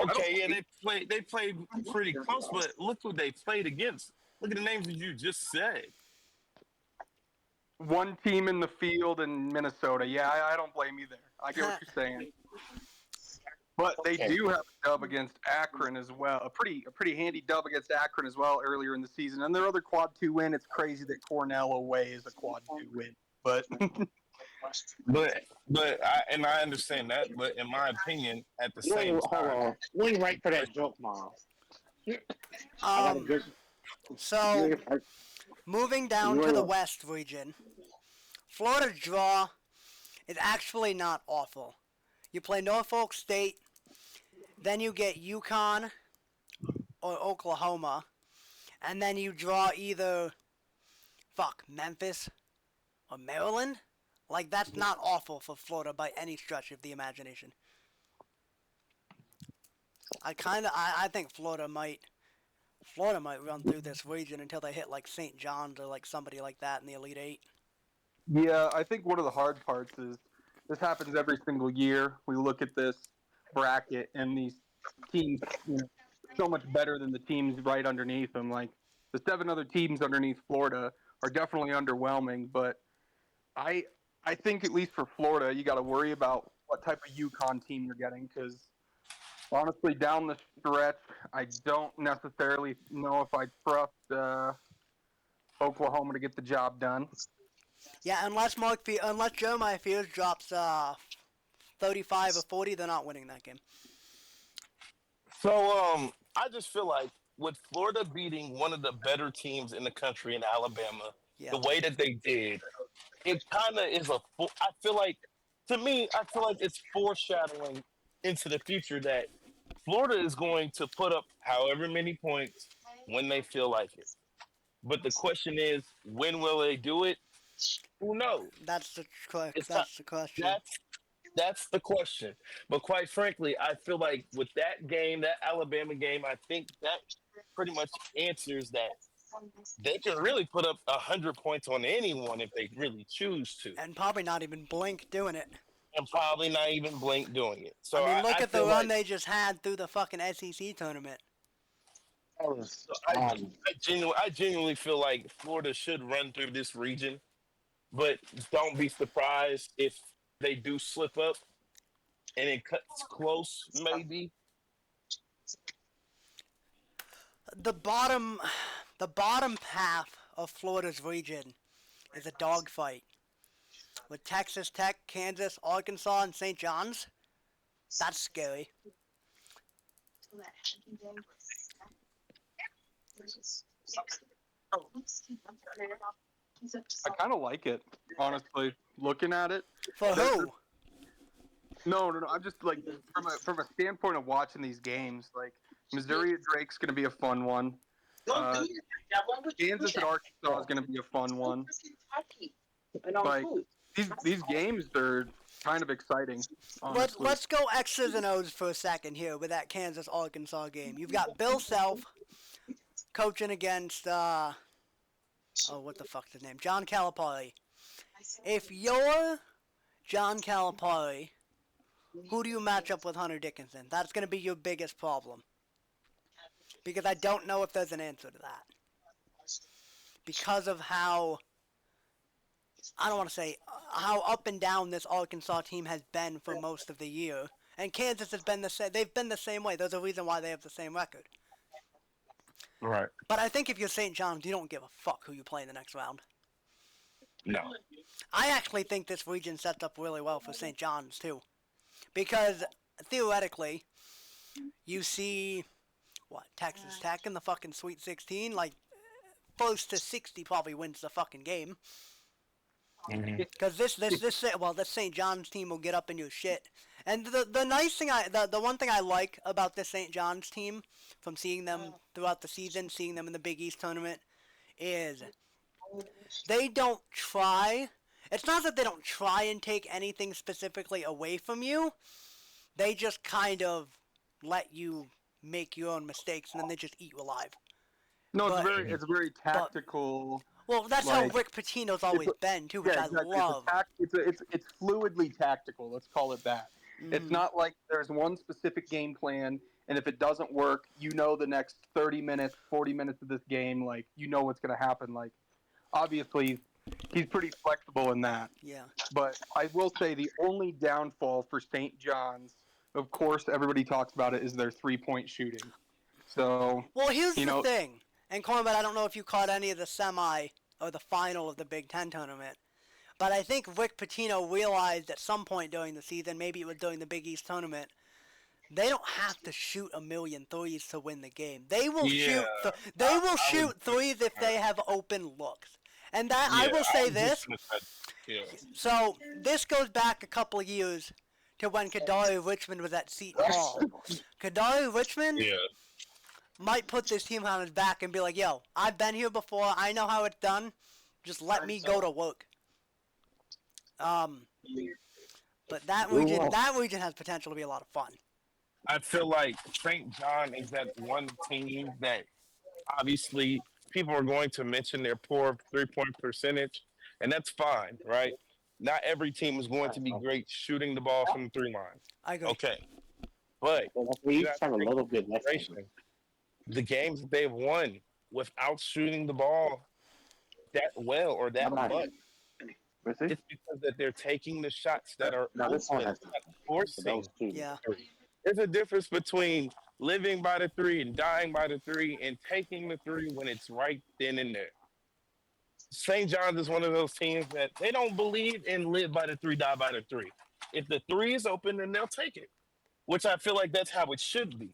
Okay, yeah, they played pretty close, but look who they played against. Look at the names that you just said. One team in the field in Minnesota. Yeah, I don't blame you there. I get what you're saying. But they do have a dub against Akron as well. A pretty handy dub against Akron as well earlier in the season. And their other Quad 2 win, it's crazy that Cornell away is a Quad 2 win. But I understand that, but in my opinion, at the same Hold time, on. Wait right for that joke, Miles. I got a good. So moving down to the West region, Florida's draw is actually not awful. You play Norfolk State, then you get UConn or Oklahoma, and then you draw either Memphis or Maryland. Like that's not awful for Florida by any stretch of the imagination. I think Florida might run through this region until they hit like St. John's or like somebody like that in the Elite Eight. yeah, I think one of the hard parts is this happens every single year. We look at this bracket and these teams, so much better than the teams right underneath them. Like the 7 other teams underneath Florida are definitely underwhelming, but I think at least for Florida, you got to worry about what type of UConn team you're getting because honestly, down the stretch, I don't necessarily know if I trust Oklahoma to get the job done. Yeah, unless Jeremiah Fields drops 35 or 40, they're not winning that game. so I just feel like with Florida beating one of the better teams in the country in Alabama, Yeah. the way that they did, it kind of is I feel like it's foreshadowing into the future that Florida is going to put up however many points when they feel like it. But the question is, when will they do it? Who knows? That's the question. That's the question. But quite frankly, I feel like with that game, that Alabama game, I think that pretty much answers that. They can really put up 100 points on anyone if they really choose to. And probably not even blink doing it. And probably not even blink doing it. So I mean, look at the feel run like, they just had through the fucking SEC tournament. I genuinely feel like Florida should run through this region, but don't be surprised if they do slip up and it cuts close, maybe. The bottom half of Florida's region is a dogfight with Texas Tech, Kansas, Arkansas, and St. John's. That's scary. I kind of like it, honestly. Looking at it, For who? No. I'm just like from a standpoint of watching these games. Like Missouri at Drake's going to be a fun one. Kansas at Arkansas is going to be a fun one. Like these games are kind of exciting. Honestly. Let's go X's and O's for a second here with that Kansas Arkansas game. You've got Bill Self coaching against what the fuck's his name? John Calipari. If you're John Calipari, who do you match up with Hunter Dickinson? That's going to be your biggest problem. Because I don't know if there's an answer to that. Because of how, I don't want to say, how up and down this Arkansas team has been for most of the year. And Kansas has been the same. They've been the same way. There's a reason why they have the same record. Right. But I think if you're St. John's, you don't give a fuck who you play in the next round. No. I actually think this region sets up really well for St. John's, too. Because, theoretically, you see, Texas Tech in the fucking Sweet 16? Like, close to 60 probably wins the fucking game. Because this St. John's team will get up in your shit. And the nice thing, the one thing I like about this St. John's team, from seeing them throughout the season, seeing them in the Big East tournament, is they don't try. It's not that they don't try and take anything specifically away from you. They just kind of let you make your own mistakes, and then they just eat you alive. No, it's very tactical. Well, that's how Rick Pitino's always been too, which I love. It's fluidly tactical. Let's call it that. It's not like there's one specific game plan, and if it doesn't work, you know the next 30 minutes, 40 minutes of this game, like, you know what's going to happen. Like, obviously, he's pretty flexible in that. Yeah. But I will say the only downfall for St. John's, of course, everybody talks about it, is their three-point shooting. So, well, here's the thing. And Cornbet, I don't know if you caught any of the semi or the final of the Big Ten tournament, but I think Rick Pitino realized at some point during the season, maybe it was during the Big East tournament, they don't have to shoot a million threes to win the game. They will shoot threes if they have open looks. And that I will say this. So this goes back a couple of years to when Kadari Richmond was at Seton Hall. Kadari Richmond might put this team on his back and be like, yo, I've been here before. I know how it's done. Just let me go to work. But that region has potential to be a lot of fun. I feel like St. John is that one team that obviously people are going to mention their poor three-point percentage, and that's fine, right? Not every team is going to be great shooting the ball from the three line. I agree. Okay. But we have a little bit less. The games that they've won without shooting the ball that well or that much, it's because that they're taking the shots that are forcing. Yeah. There's a difference between living by the three and dying by the three and taking the three when it's right then and there. St. John's is one of those teams that they don't believe in live by the three, die by the three. If the three is open, then they'll take it, which I feel like that's how it should be.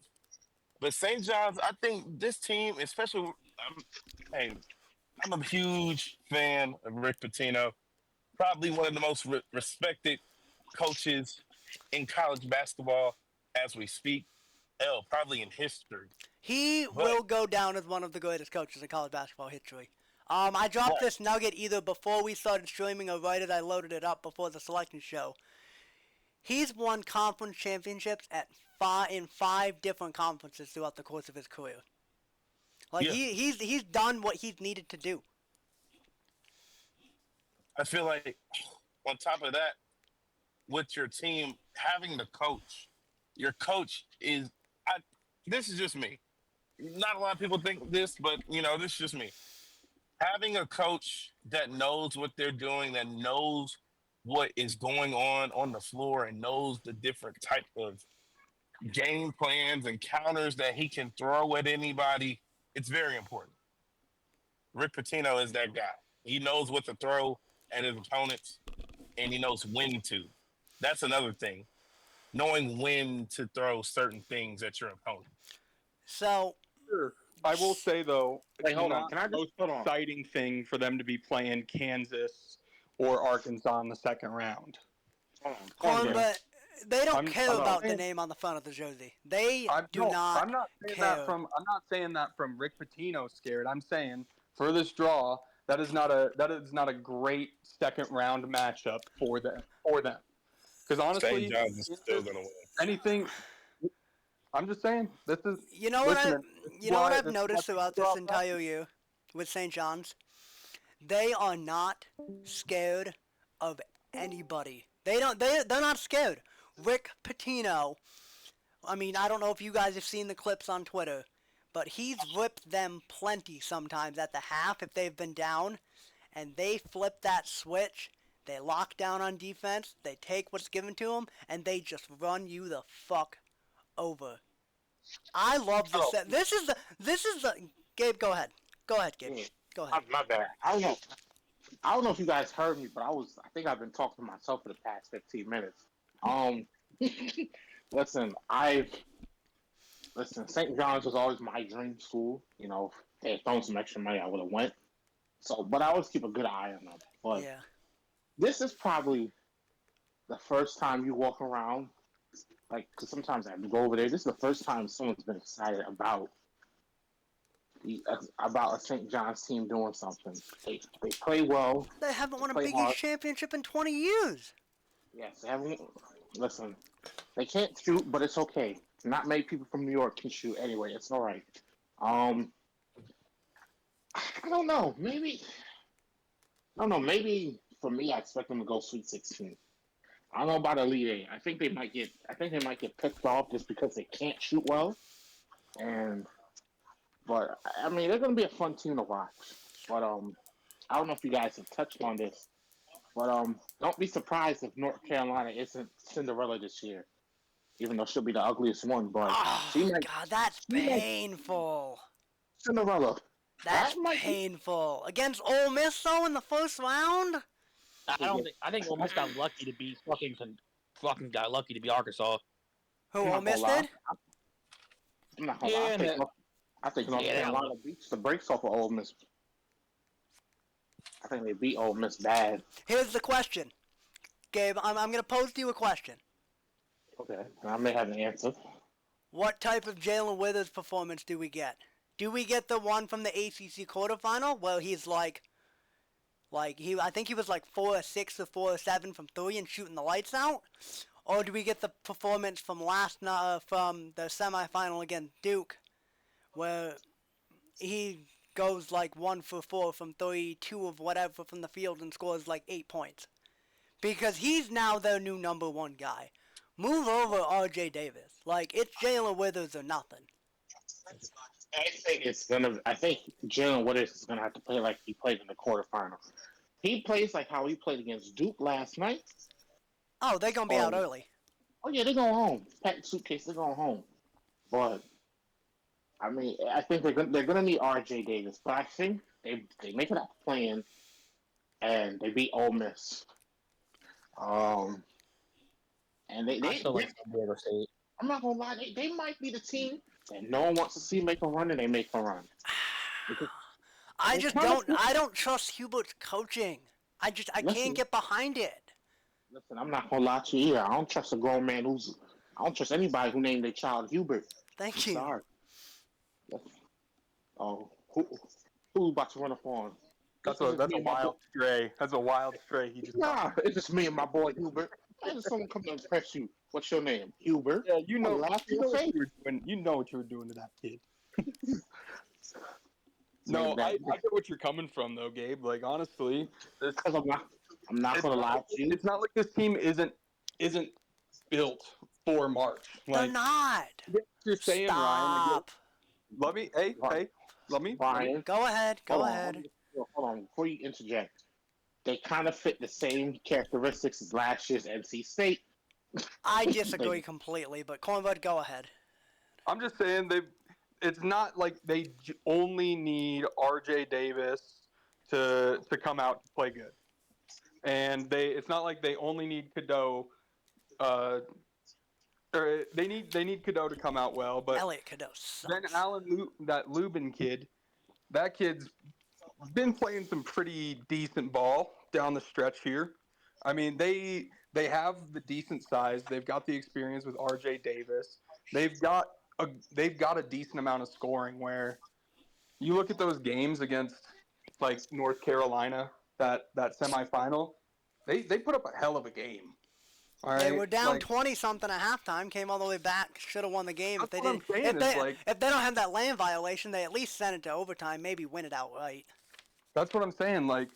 But St. John's, I think this team, especially, I'm a huge fan of Rick Pitino, probably one of the most respected coaches in college basketball as we speak. Hell, probably in history. He will go down as one of the greatest coaches in college basketball history. I dropped this nugget either before we started streaming or right as I loaded it up before the selection show. He's won conference championships in 5 different conferences throughout the course of his career. Like he's done what he's needed to do. I feel like on top of that, with your team having the coach, your coach is. This is just me. Not a lot of people think this, but this is just me. Having a coach that knows what they're doing, that knows what is going on the floor, and knows the different type of game plans and counters that he can throw at anybody, it's very important. Rick Pitino is that guy. He knows what to throw at his opponents, and he knows when to. That's another thing. Knowing when to throw certain things at your opponent. So, sure. I will say, though, it's not the most exciting thing for them to be playing Kansas or Arkansas in the second round. but They don't care I'm about the saying- name on the front of the jersey. They do no, not I'm not saying care. I'm not saying that from Rick Pitino scared. I'm saying for this draw, that is not a great second round matchup for them. Because honestly, St. John's is still gonna win. anything. I'm just saying this is. You know what listen, I've noticed throughout this entire year with St. John's? They are not scared of anybody. They're not scared. Rick Pitino, I mean, I don't know if you guys have seen the clips on Twitter, but he's whipped them plenty sometimes at the half if they've been down, and they flip that switch, they lock down on defense, they take what's given to them, and they just run you the fuck over. I love this. This is the. Gabe, go ahead. Go ahead, Gabe. Yeah. Go ahead. My bad. I don't know if you guys heard me, but I think I've been talking to myself for the past 15 minutes. Listen, St. John's was always my dream school. You know, if they had thrown some extra money, I would have went. So, but I always keep a good eye on them. But Yeah. this is probably the first time you walk around, like, because sometimes I go over there. This is the first time someone's been excited about a St. John's team doing something. They play well. They haven't won a Play Big hard. East championship in 20 years. Yes, they haven't. Listen, they can't shoot, but it's okay. Not many people from New York can shoot anyway. It's all right. I don't know. Maybe for me, I expect them to go Sweet 16. I don't know about Elite Eight. I think they might get picked off just because they can't shoot well. But I mean, they're going to be a fun team to watch. But I don't know if you guys have touched on this. But don't be surprised if North Carolina isn't Cinderella this year, even though she'll be the ugliest one. But Oh, God, that's painful. Cinderella. That's That might be- painful. Against Ole Miss, though, in the first round? I think Ole Miss got lucky to be fucking got lucky to be Arkansas. Who, I'm Ole not Miss gonna lie. did? I'm not gonna Yeah, lie. I think North Yeah, Carolina beats the brakes off of Ole Miss. I think they beat Ole Miss bad. Here's the question. Gabe, I'm going to pose to you a question. Okay, and I may have an answer. What type of Jalen Withers performance do we get? Do we get the one from the ACC quarterfinal where he's I think he was like 4 or 6 or 4 or 7 from 3 and shooting the lights out? Or do we get the performance from from the semifinal against Duke, where he goes like 1 for 4 from 3, 2 of whatever from the field, and scores like 8 points? Because he's now their new number 1 guy. Move over R.J. Davis. Like, it's Jalen Withers or nothing. I think Jalen Withers is gonna have to play like he played in the quarterfinals. He plays like how he played against Duke last night. Oh, they're going to be out early. Oh yeah, they're going home. Pack the suitcase, they're going home. But I mean, I think they're gonna need R.J. Davis. But I think they make it out playing, and they beat Ole Miss. And they I still like San Diego State. I'm not gonna lie, they might be the team that no one wants to see make a run, and they make a run. I don't trust Hubert's coaching. I Listen. can't get behind it. Listen, I'm not gonna lie to you. I don't trust a grown man I don't trust anybody who named their child Hubert. Thank I'm you. sorry. Oh, who's about to run up on? That's a wild stray. That's a wild stray. He just Nah, it's just me and my boy Hubert. Why does someone come to impress you? What's your name? Hubert? Yeah, you know Laugh in what your face. you were doing. You know what you were doing to that kid. No, I get what you're coming from though, Gabe. Like honestly, Because I'm not gonna lie to you. it's not like this team isn't built for March. They're Like not. you're saying, Ryan. Stop. Let me. Let me. Ryan, Go ahead. Go hold on, ahead. hold on, before you interject. They kind of fit the same characteristics as last year's NC State. I disagree completely, but Cornbud, go ahead. I'm just saying it's not like they only need R.J. Davis to come out to play good, and it's not like they only need Cadeau. Or they need Cadeau to come out well, but Elliot Cadeau sucks. then that Lubin kid, that kid's been playing some pretty decent ball down the stretch here. I mean, they they have the decent size. They've got the experience with R.J. Davis. They've got a decent amount of scoring. Where you look at those games against like North Carolina, that semifinal, they put up a hell of a game. All They right, were down like, 20 something at halftime, came all the way back, should have won the game if they that's what I'm didn't. saying, is like, If they don't have that land violation, they at least send it to overtime, maybe win it outright. that's what I'm saying. Like,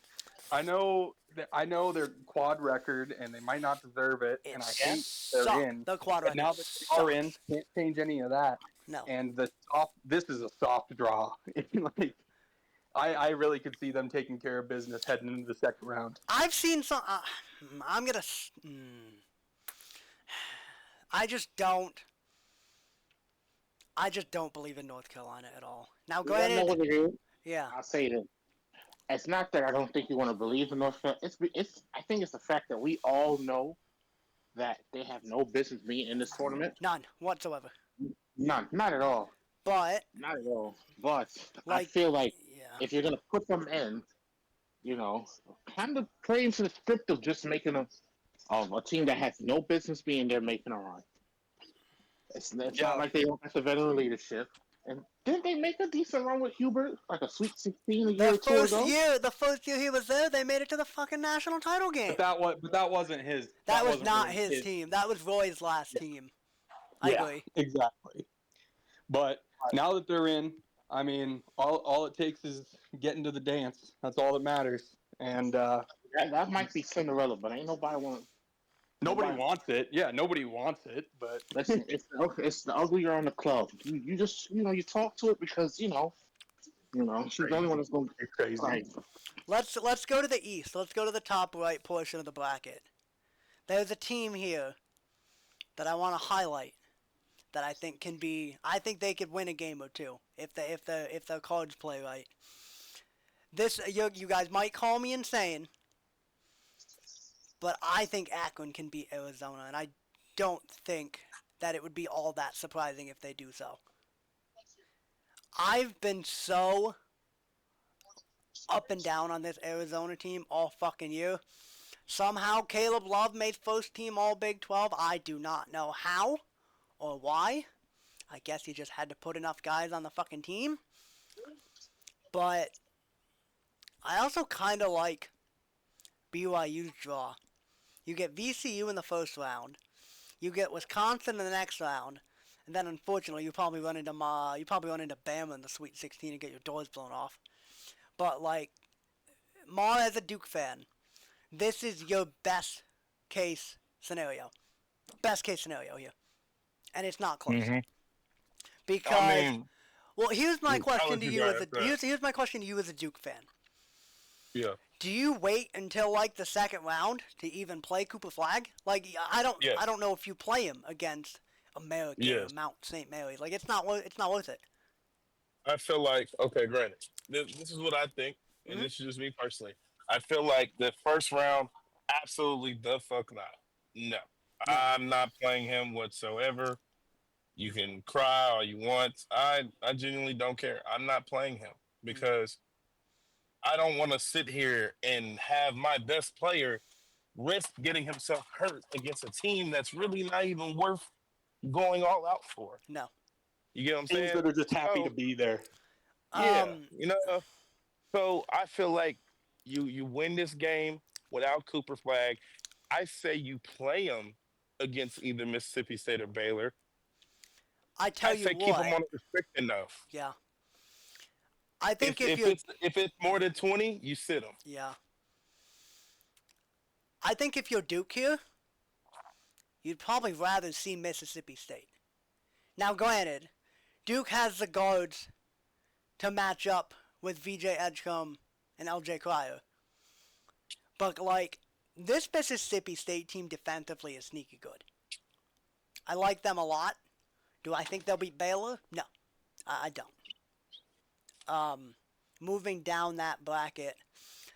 I know their quad record, and they might not deserve it, and I hate they're in. The quad But record now that they are in, can't change any of that. No. And this is a soft draw. Like, I really could see them taking care of business heading into the second round. I've seen some. I'm gonna. I just don't believe in North Carolina at all. Now, go ahead. You know what it is? Yeah. I'll say this. It's not that I don't think you want to believe in North Carolina. I think it's the fact that we all know that they have no business being in this tournament. None whatsoever. None. Not at all. But. Not at all. But I Like, feel like yeah. if you're going to put them in, kind of playing to the script of just making a team that has no business being there making a run. It's not like they don't have the veteran leadership. And didn't they make a decent run with Hubert, like a Sweet 16 a year or two ago? The first year he was there, they made it to the fucking national title game. But that wasn't his. That was not really his team. That was Roy's last team. I agree. Exactly. But now that they're in, I mean, all it takes is getting to the dance. That's all that matters. And that might be Cinderella, but ain't nobody want. Nobody wants it. Yeah, nobody wants it. But listen, it's the uglier on the club. You just you talk to it because she's the only one that's going to be crazy. Right. Let's go to the East. Let's go to the top right portion of the bracket. There's a team here that I want to highlight that I think can be. I think they could win a game or two if their cards play right. This you guys might call me insane, but I think Akron can beat Arizona, and I don't think that it would be all that surprising if they do so. I've been so up and down on this Arizona team all fucking year. Somehow Caleb Love made first team all Big 12. I do not know how or why. I guess he just had to put enough guys on the fucking team. But I also kind of like BYU's draw. You get VCU in the first round. You get Wisconsin in the next round. And then, unfortunately, you probably run into Bama in the Sweet 16 and get your doors blown off. But, like, Ma, as a Duke fan, this is your best case scenario. Best case scenario here. And it's not close. Mm-hmm. Because, well, here's my question to you here's here's my question to you as a Duke fan. Yeah. Do you wait until like the second round to even play Cooper Flag? Like I don't know if you play him against American or Mount St. Mary's. Like it's not worth it. I feel like granted, this is what I think, and this is just me personally. I feel like the first round, absolutely the fuck not. No, I'm not playing him whatsoever. You can cry all you want. I genuinely don't care. I'm not playing him because I don't want to sit here and have my best player risk getting himself hurt against a team that's really not even worth going all out for. No. You get what I'm saying? Teams that are just happy to be there. Yeah, so I feel like you win this game without Cooper Flag. I say you play him against either Mississippi State or Baylor. I say keep him on a restrict enough. Yeah. I think if it's more than 20, you sit him. Yeah. I think if you're Duke here, you'd probably rather see Mississippi State. Now, granted, Duke has the guards to match up with VJ Edgecombe and LJ Cryer. But, like, this Mississippi State team defensively is sneaky good. I like them a lot. Do I think they'll beat Baylor? No, I don't. Moving down that bracket,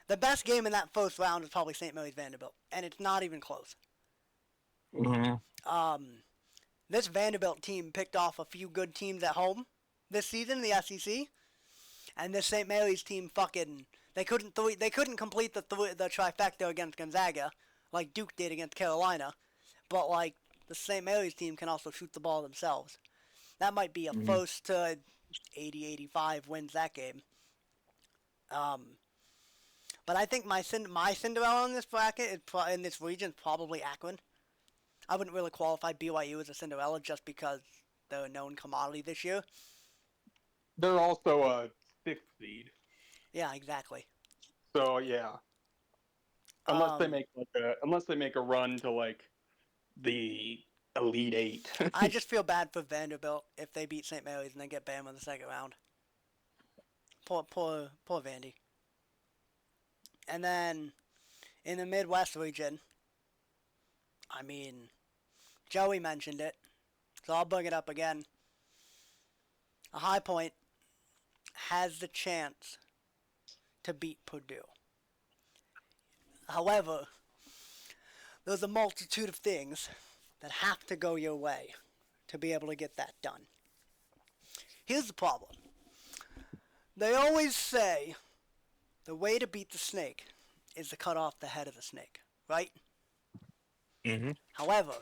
the best game in that first round is probably St. Mary's Vanderbilt, and it's not even close. Mm-hmm. This Vanderbilt team picked off a few good teams at home this season in the SEC, and this St. Mary's team they couldn't complete the trifecta against Gonzaga, like Duke did against Carolina, but like the St. Mary's team can also shoot the ball themselves. That might be a first to 80-85 wins that game. But I think my Cinderella in this bracket in this region is probably Akron. I wouldn't really qualify BYU as a Cinderella just because they're a known commodity this year. They're also a 6th seed. Yeah, exactly. So yeah, unless they make a run to like the Elite Eight. I just feel bad for Vanderbilt if they beat St. Mary's and then get Bama in the second round. Poor Vandy. And then in the Midwest region, I mean, Joey mentioned it, so I'll bring it up again. A High Point has the chance to beat Purdue. However, there's a multitude of things that have to go your way to be able to get that done. Here's the problem. They always say the way to beat the snake is to cut off the head of the snake, right? Mm-hmm. However,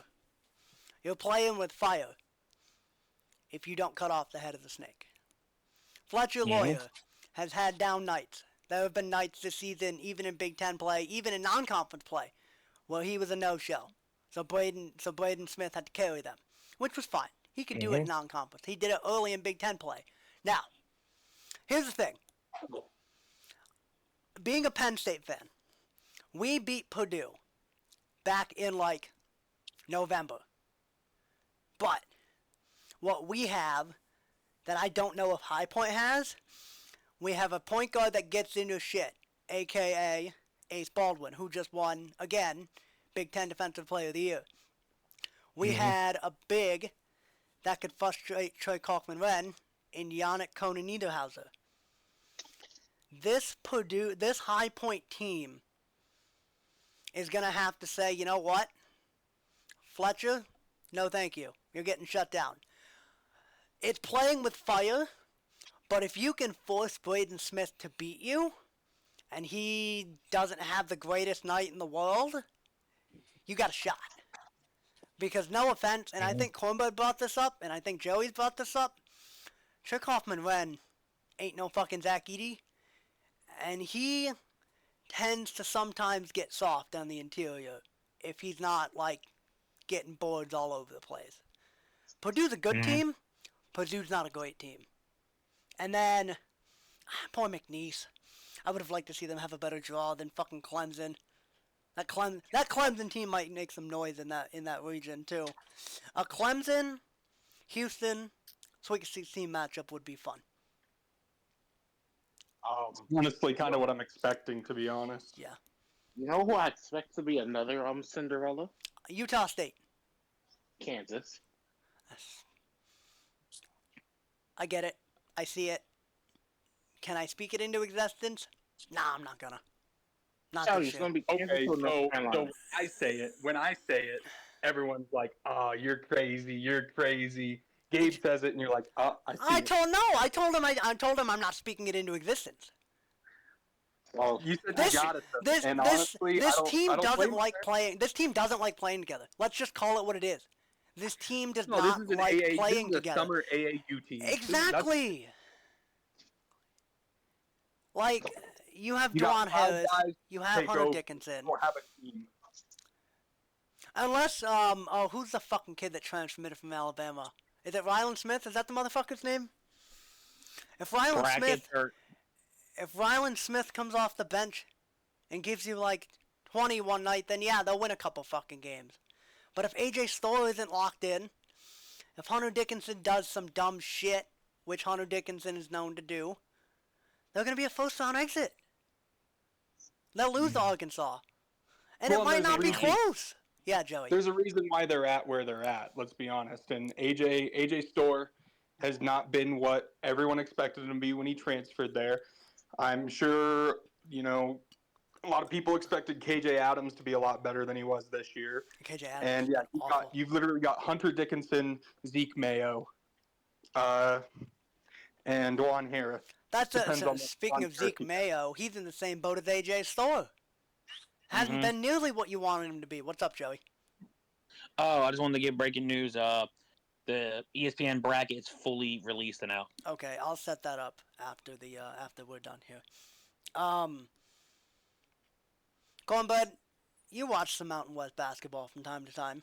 you're playing with fire if you don't cut off the head of the snake. Fletcher Lawyer has had down nights. There have been nights this season, even in Big Ten play, even in non-conference play, where he was a no-show. So Braden Smith had to carry them, which was fine. He could do it in non-conference. He did it early in Big Ten play. Now, here's the thing. Being a Penn State fan, we beat Purdue back in, like, November. But what we have that I don't know if High Point has, we have a point guard that gets into shit, a.k.a. Ace Baldwin, who just won, again, Big Ten Defensive Player of the Year. We had a big that could frustrate Troy Kaufman-Renn in Yannick Konan-Niederhauser. This High Point team is going to have to say, you know what? Fletcher, no thank you. You're getting shut down. It's playing with fire, but if you can force Braden Smith to beat you, and he doesn't have the greatest night in the world, you got a shot. Because no offense, and I think Kornberg brought this up, and I think Joey's brought this up, Trick Hoffman-Renn ain't no fucking Zach Edey, and he tends to sometimes get soft on the interior if he's not, like, getting boards all over the place. Purdue's a good team. Purdue's not a great team. And then, poor McNeese. I would have liked to see them have a better draw than fucking Clemson. That Clemson team might make some noise in that region too. A Clemson, Houston, Sweet 16 matchup would be fun. Honestly, kind of what I'm expecting, to be honest. Yeah. You know who I expect to be another Cinderella? Utah State. Kansas. I get it. I see it. Can I speak it into existence? Nah, I'm not gonna. Not Tell this you, it's year. gonna be Kansas Okay, or North so Carolina. when I say it, everyone's like, "Oh, you're crazy." Gabe says it, and you're like, "Oh, I see it." I told him I'm not speaking it into existence. Well, You said This you got it, though. this And this honestly, this I don't- team I don't doesn't blame you like there. playing. This team doesn't like playing together. Let's just call it what it is. This team does No, not this is an like AA, playing this is a together. summer AAU team. Exactly. Like you have You got Dwan 5 Harris, guys you have take Hunter over. Dickinson. Or have a team. Unless who's the fucking kid that transmitted from Alabama? Is it Rylan Smith? Is that the motherfucker's name? If Rylan Smith comes off the bench and gives you like 20 one night, then yeah, they'll win a couple fucking games. But if AJ Stoll isn't locked in, if Hunter Dickinson does some dumb shit, which Hunter Dickinson is known to do, they're going to be a first round exit. They'll lose to Arkansas. And Well, it might there's a not be reason. close. Yeah, Joey. There's a reason why they're at where they're at, let's be honest. And AJ Storr has not been what everyone expected him to be when he transferred there. I'm sure, a lot of people expected KJ Adams to be a lot better than he was this year. KJ Adams. And yeah, awful. you've literally got Hunter Dickinson, Zeke Mayo, and Dwan Harris. That's Depends on speaking on of Zeke Turkey. Mayo, he's in the same boat as AJ Stoll. Hasn't been nearly what you wanted him to be. What's up, Joey? Oh, I just wanted to give breaking news. The ESPN bracket is fully released now. Okay, I'll set that up after we're done here. Cornbud, you watch some Mountain West basketball from time to time.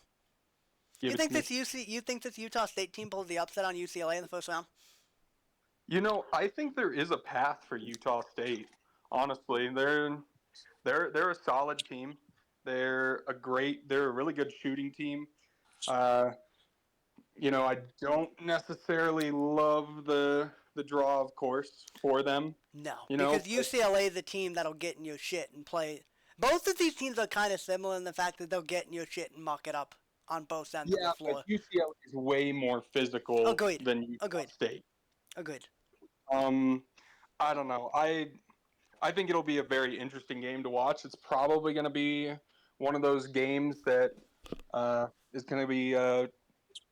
You think this Utah State team pulled the upset on UCLA in the first round? You know, I think there is a path for Utah State. Honestly, they're a solid team. They're a really good shooting team. You know, I don't necessarily love the draw, of course, for them. No, you know, because UCLA is the team that'll get in your shit and play. Both of these teams are kind of similar in the fact that they'll get in your shit and muck it up on both ends of the floor. But UCLA is way more physical than Utah State. Agreed. I don't know. I think it'll be a very interesting game to watch. It's probably going to be one of those games that is going to be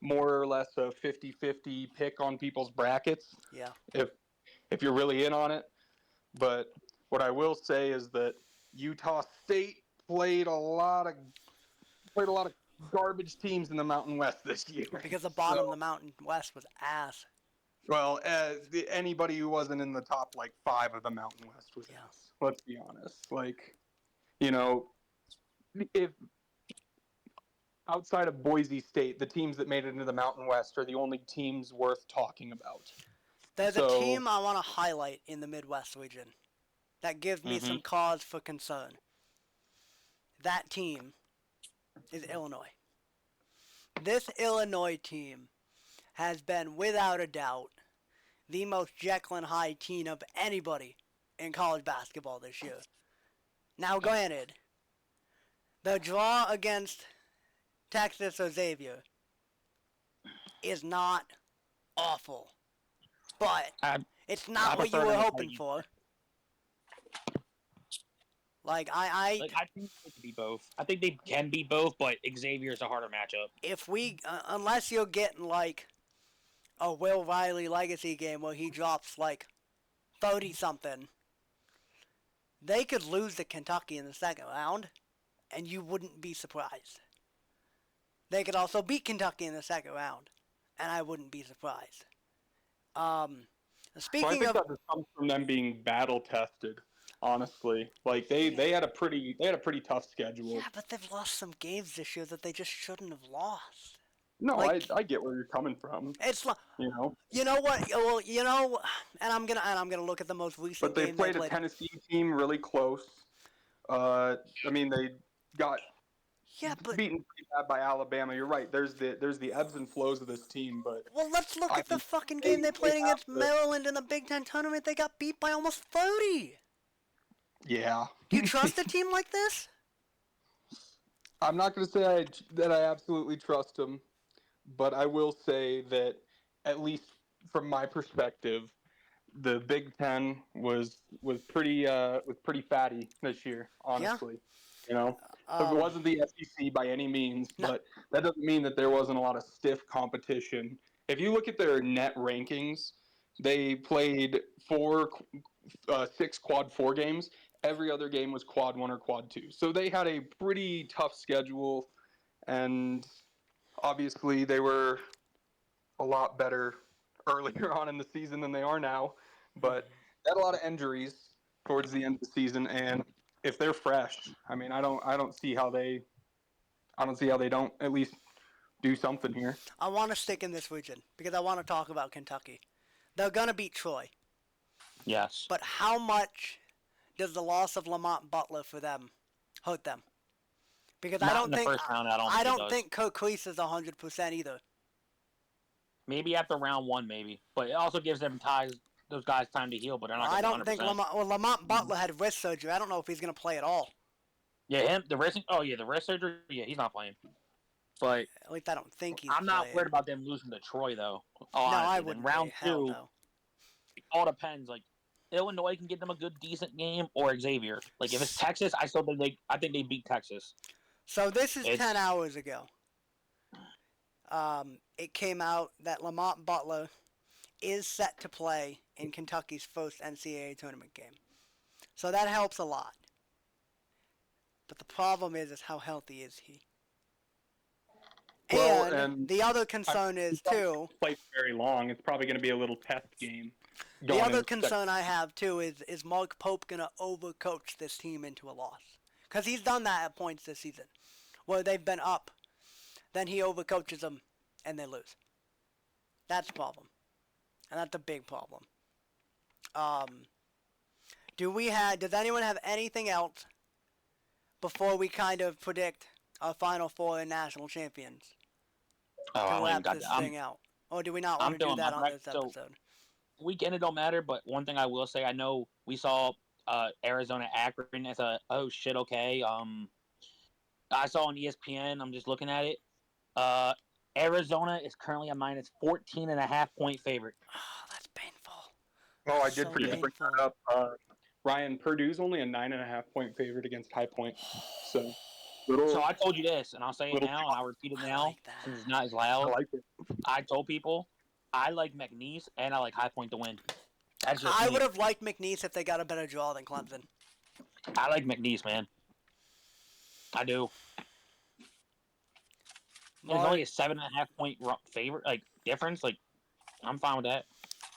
more or less a 50-50 pick on people's brackets. Yeah. If you're really in on it. But what I will say is that Utah State played a lot of garbage teams in the Mountain West this year. Because the bottom of the Mountain West was ass. Well, anybody who wasn't in the top 5 of the Mountain West was ass. Let's be honest. If outside of Boise State, the teams that made it into the Mountain West are the only teams worth talking about. There's a team I want to highlight in the Midwest region that gives me some cause for concern. That team is Illinois. This Illinois team has been, without a doubt, the most Jekyll and Hyde team of anybody in college basketball this year. Now, granted, the draw against Texas or Xavier is not awful, but it's not what you were hoping for. I think they can be both. I think they can be both, but Xavier's a harder matchup. If we, unless you're getting a Will Riley legacy game where he drops 30 something, they could lose to Kentucky in the second round, and you wouldn't be surprised. They could also beat Kentucky in the second round, and I wouldn't be surprised. Speaking I think that just comes from them being battle tested. Honestly, they had a pretty tough schedule. Yeah, but they've lost some games this year that they just shouldn't have lost. No, I get where you're coming from. It's you know. You know what? Well, and I'm gonna look at the most recent. But they game played a Tennessee team really close. I mean, they got beaten pretty bad by Alabama. You're right. There's the ebbs and flows of this team, but let's look at the fucking game they played against Maryland in the Big Ten tournament. They got beat by almost 30. Yeah. Do you trust a team like this? I'm not going to say that I absolutely trust them, but I will say that, at least from my perspective, the Big Ten was pretty fatty this year. Honestly, it wasn't the SEC by any means, but that doesn't mean that there wasn't a lot of stiff competition. If you look at their net rankings, they played 6 quad 4 games. Every other game was quad 1 or quad 2. So they had a pretty tough schedule, and obviously they were a lot better earlier on in the season than they are now. But they had a lot of injuries towards the end of the season, and if they're fresh, I mean, I don't see how they don't at least do something here. I want to stick in this region because I want to talk about Kentucky. They're gonna beat Troy. Yes. But how much does the loss of Lamont Butler for them hurt them? Because I don't think Kirk Crease is 100% either. Maybe after round 1, maybe, but it also gives them those guys time to heal. But they're not. I don't think Lamont Butler had wrist surgery. I don't know if he's gonna play at all. Yeah, the wrist. Oh yeah, the wrist surgery. Yeah, he's not playing. But at least I don't think he's. I'm not worried about them losing to Troy though. No, I wouldn't. Round 2, it all depends. Illinois can get them a good, decent game, or Xavier. If it's Texas, I think they beat Texas. So this is 10 hours ago. It came out that Lamont Butler is set to play in Kentucky's first NCAA tournament game. So that helps a lot. But the problem is how healthy is he? Well, and and the other concern is, too, play very long. It's probably going to be a little test game. the other concern I have, too, is Mark Pope going to overcoach this team into a loss? Because he's done that at points this season, where they've been up. Then he overcoaches them, and they lose. That's the problem. And that's a big problem. Does anyone have anything else before we kind of predict our Final Four and national champions to wrap this thing out? Or do we not want to do that on this episode? Weekend, it don't matter, but one thing I will say, I know we saw Arizona Akron as a, oh shit, okay. I saw on ESPN, I'm just looking at it. Arizona is currently a minus 14.5-point favorite. Oh, that's painful. Oh, I did So forget to bring that up. Ryan, Purdue's only a 9.5-point favorite against High Point. So I told you this, and I'll say it now, and I'll repeat it now, since it's not as loud. I like it. I told people I like McNeese, and I like High Point to win. I would have liked McNeese if they got a better draw than Clemson. I like McNeese, man. I do. There's only a 7.5-point favorite, difference. I'm fine with that.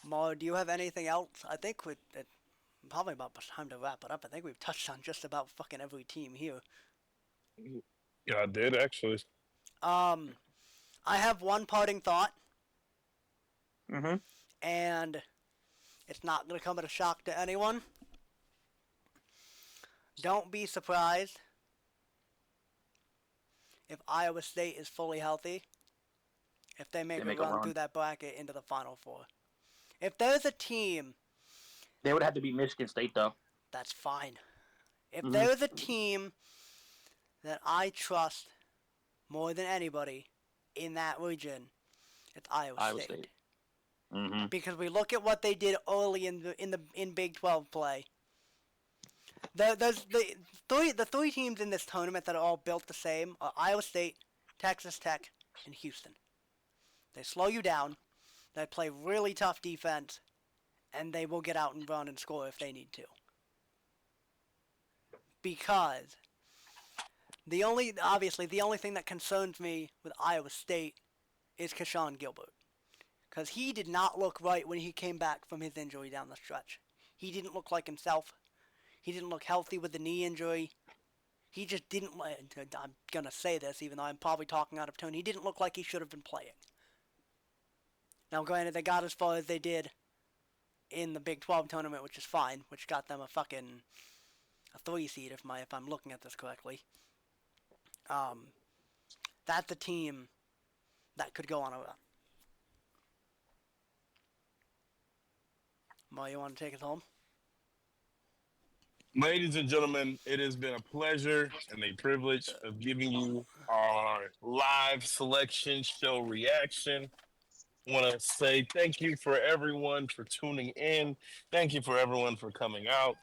Mo, do you have anything else? I think it's probably about time to wrap it up. I think we've touched on just about fucking every team here. Yeah, I did actually. I have one parting thought. Mm-hmm. And it's not going to come as a shock to anyone. Don't be surprised if Iowa State is fully healthy, if they make a run through that bracket into the Final Four. If there's a team... They would have to beat Michigan State, though. That's fine. If there's a team that I trust more than anybody in that region, it's Iowa State. Mm-hmm. Because we look at what they did early in Big 12 play. The three teams in this tournament that are all built the same are Iowa State, Texas Tech, and Houston. They slow you down. They play really tough defense, and they will get out and run and score if they need to. Because the only thing that concerns me with Iowa State is Keshawn Gilbert. Because he did not look right when he came back from his injury down the stretch. He didn't look like himself. He didn't look healthy with the knee injury. He just didn't... I'm going to say this, even though I'm probably talking out of tone. He didn't look like he should have been playing. Now, granted, they got as far as they did in the Big 12 tournament, which is fine, which got them a 3 seed, if I'm looking at this correctly. That's a team that could go on a run. Mo, you want to take us home? Ladies and gentlemen, it has been a pleasure and a privilege of giving you our live selection show reaction. I want to say thank you for everyone for tuning in. Thank you for everyone for coming out.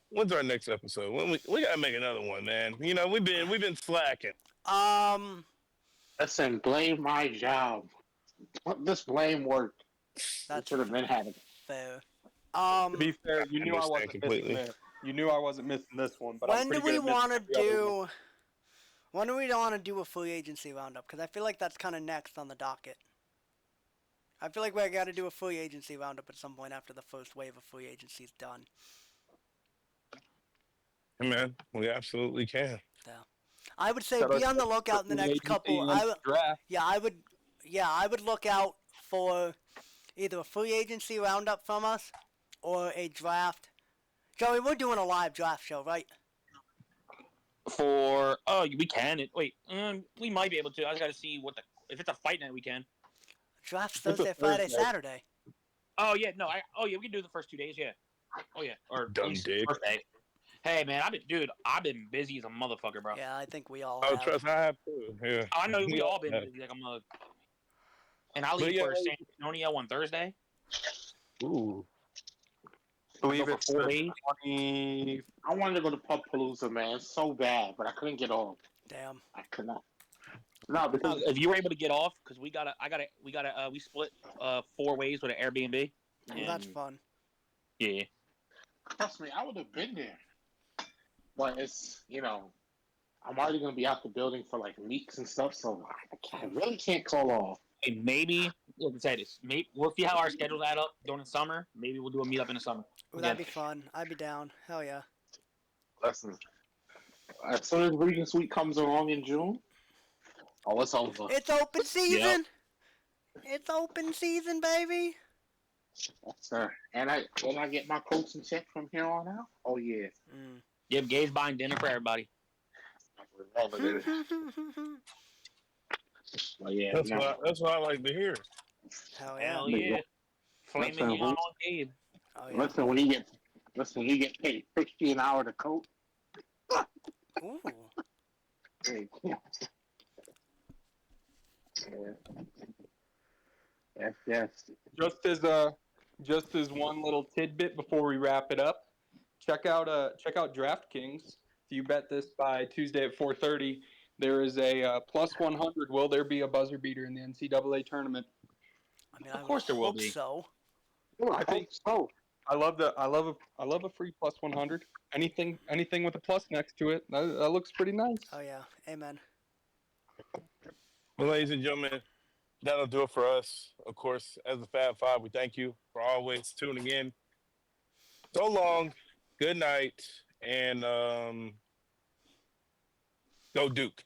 When's our next episode? We gotta make another one, man. You know, we've been slacking. Listen, blame my job. This blame work. That should have been having. Fair. To be fair, you knew I wasn't missing this. You knew I wasn't missing this one. But when do we want to do? When do we want to do a free agency roundup? Because I feel like that's kind of next on the docket. I feel like we got to do a free agency roundup at some point after the first wave of free agency is done. Hey man, we absolutely can. Yeah. I would say be on the lookout in the next couple. I would look out for either a free agency roundup from us or a draft. Joey, we're doing a live draft show, right? We can. We might be able to. I just got to see if it's a fight night, we can. Draft's Thursday, Friday, Saturday. Oh yeah, we can do the first 2 days, yeah. Oh yeah, or dumb dick. First day. Hey man, I've been busy as a motherfucker, bro. Yeah, I think we all. Oh, trust I have too. Yeah. I know we all been busy. And I'll leave for San Antonio on Thursday. Ooh. Believe it. 4 days. I wanted to go to Pub-Palooza, man, so bad, but I couldn't get off. Damn. I could not. No, because if you were able to get off, because we split 4 ways with an Airbnb. That's fun. Yeah. Trust me, I would have been there. but it's I'm already gonna be out the building for like weeks and stuff, so I really can't call off. Hey, maybe, like I said, we'll see how our schedules add up during the summer. Maybe we'll do a meetup in the summer. Ooh, that'd be fun. I'd be down. Hell yeah. Listen, as soon as Regents Week comes along in June, it's over. It's open season. It's open season, baby. Yes, sir. And I get my coaching check from here on out. Oh yeah. Yep, Gabe's buying dinner for everybody. Well, yeah, That's what I like to hear. Hell yeah. Hell yeah. Flaming neon on Gabe. Oh yeah. Listen, when you get paid $50 an hour to coach. Ooh. Yes. Just as one little tidbit before we wrap it up, check out DraftKings. If you bet this by Tuesday at 4:30, there is a plus 100. Will there be a buzzer beater in the NCAA tournament? I mean, Of course there will hope be. so. I think so. I love a free plus 100. Anything with a plus next to it, that looks pretty nice. Oh yeah. Amen. Well, ladies and gentlemen, that'll do it for us. Of course, as the Fab Five, we thank you for always tuning in. So long, good night, and go Duke.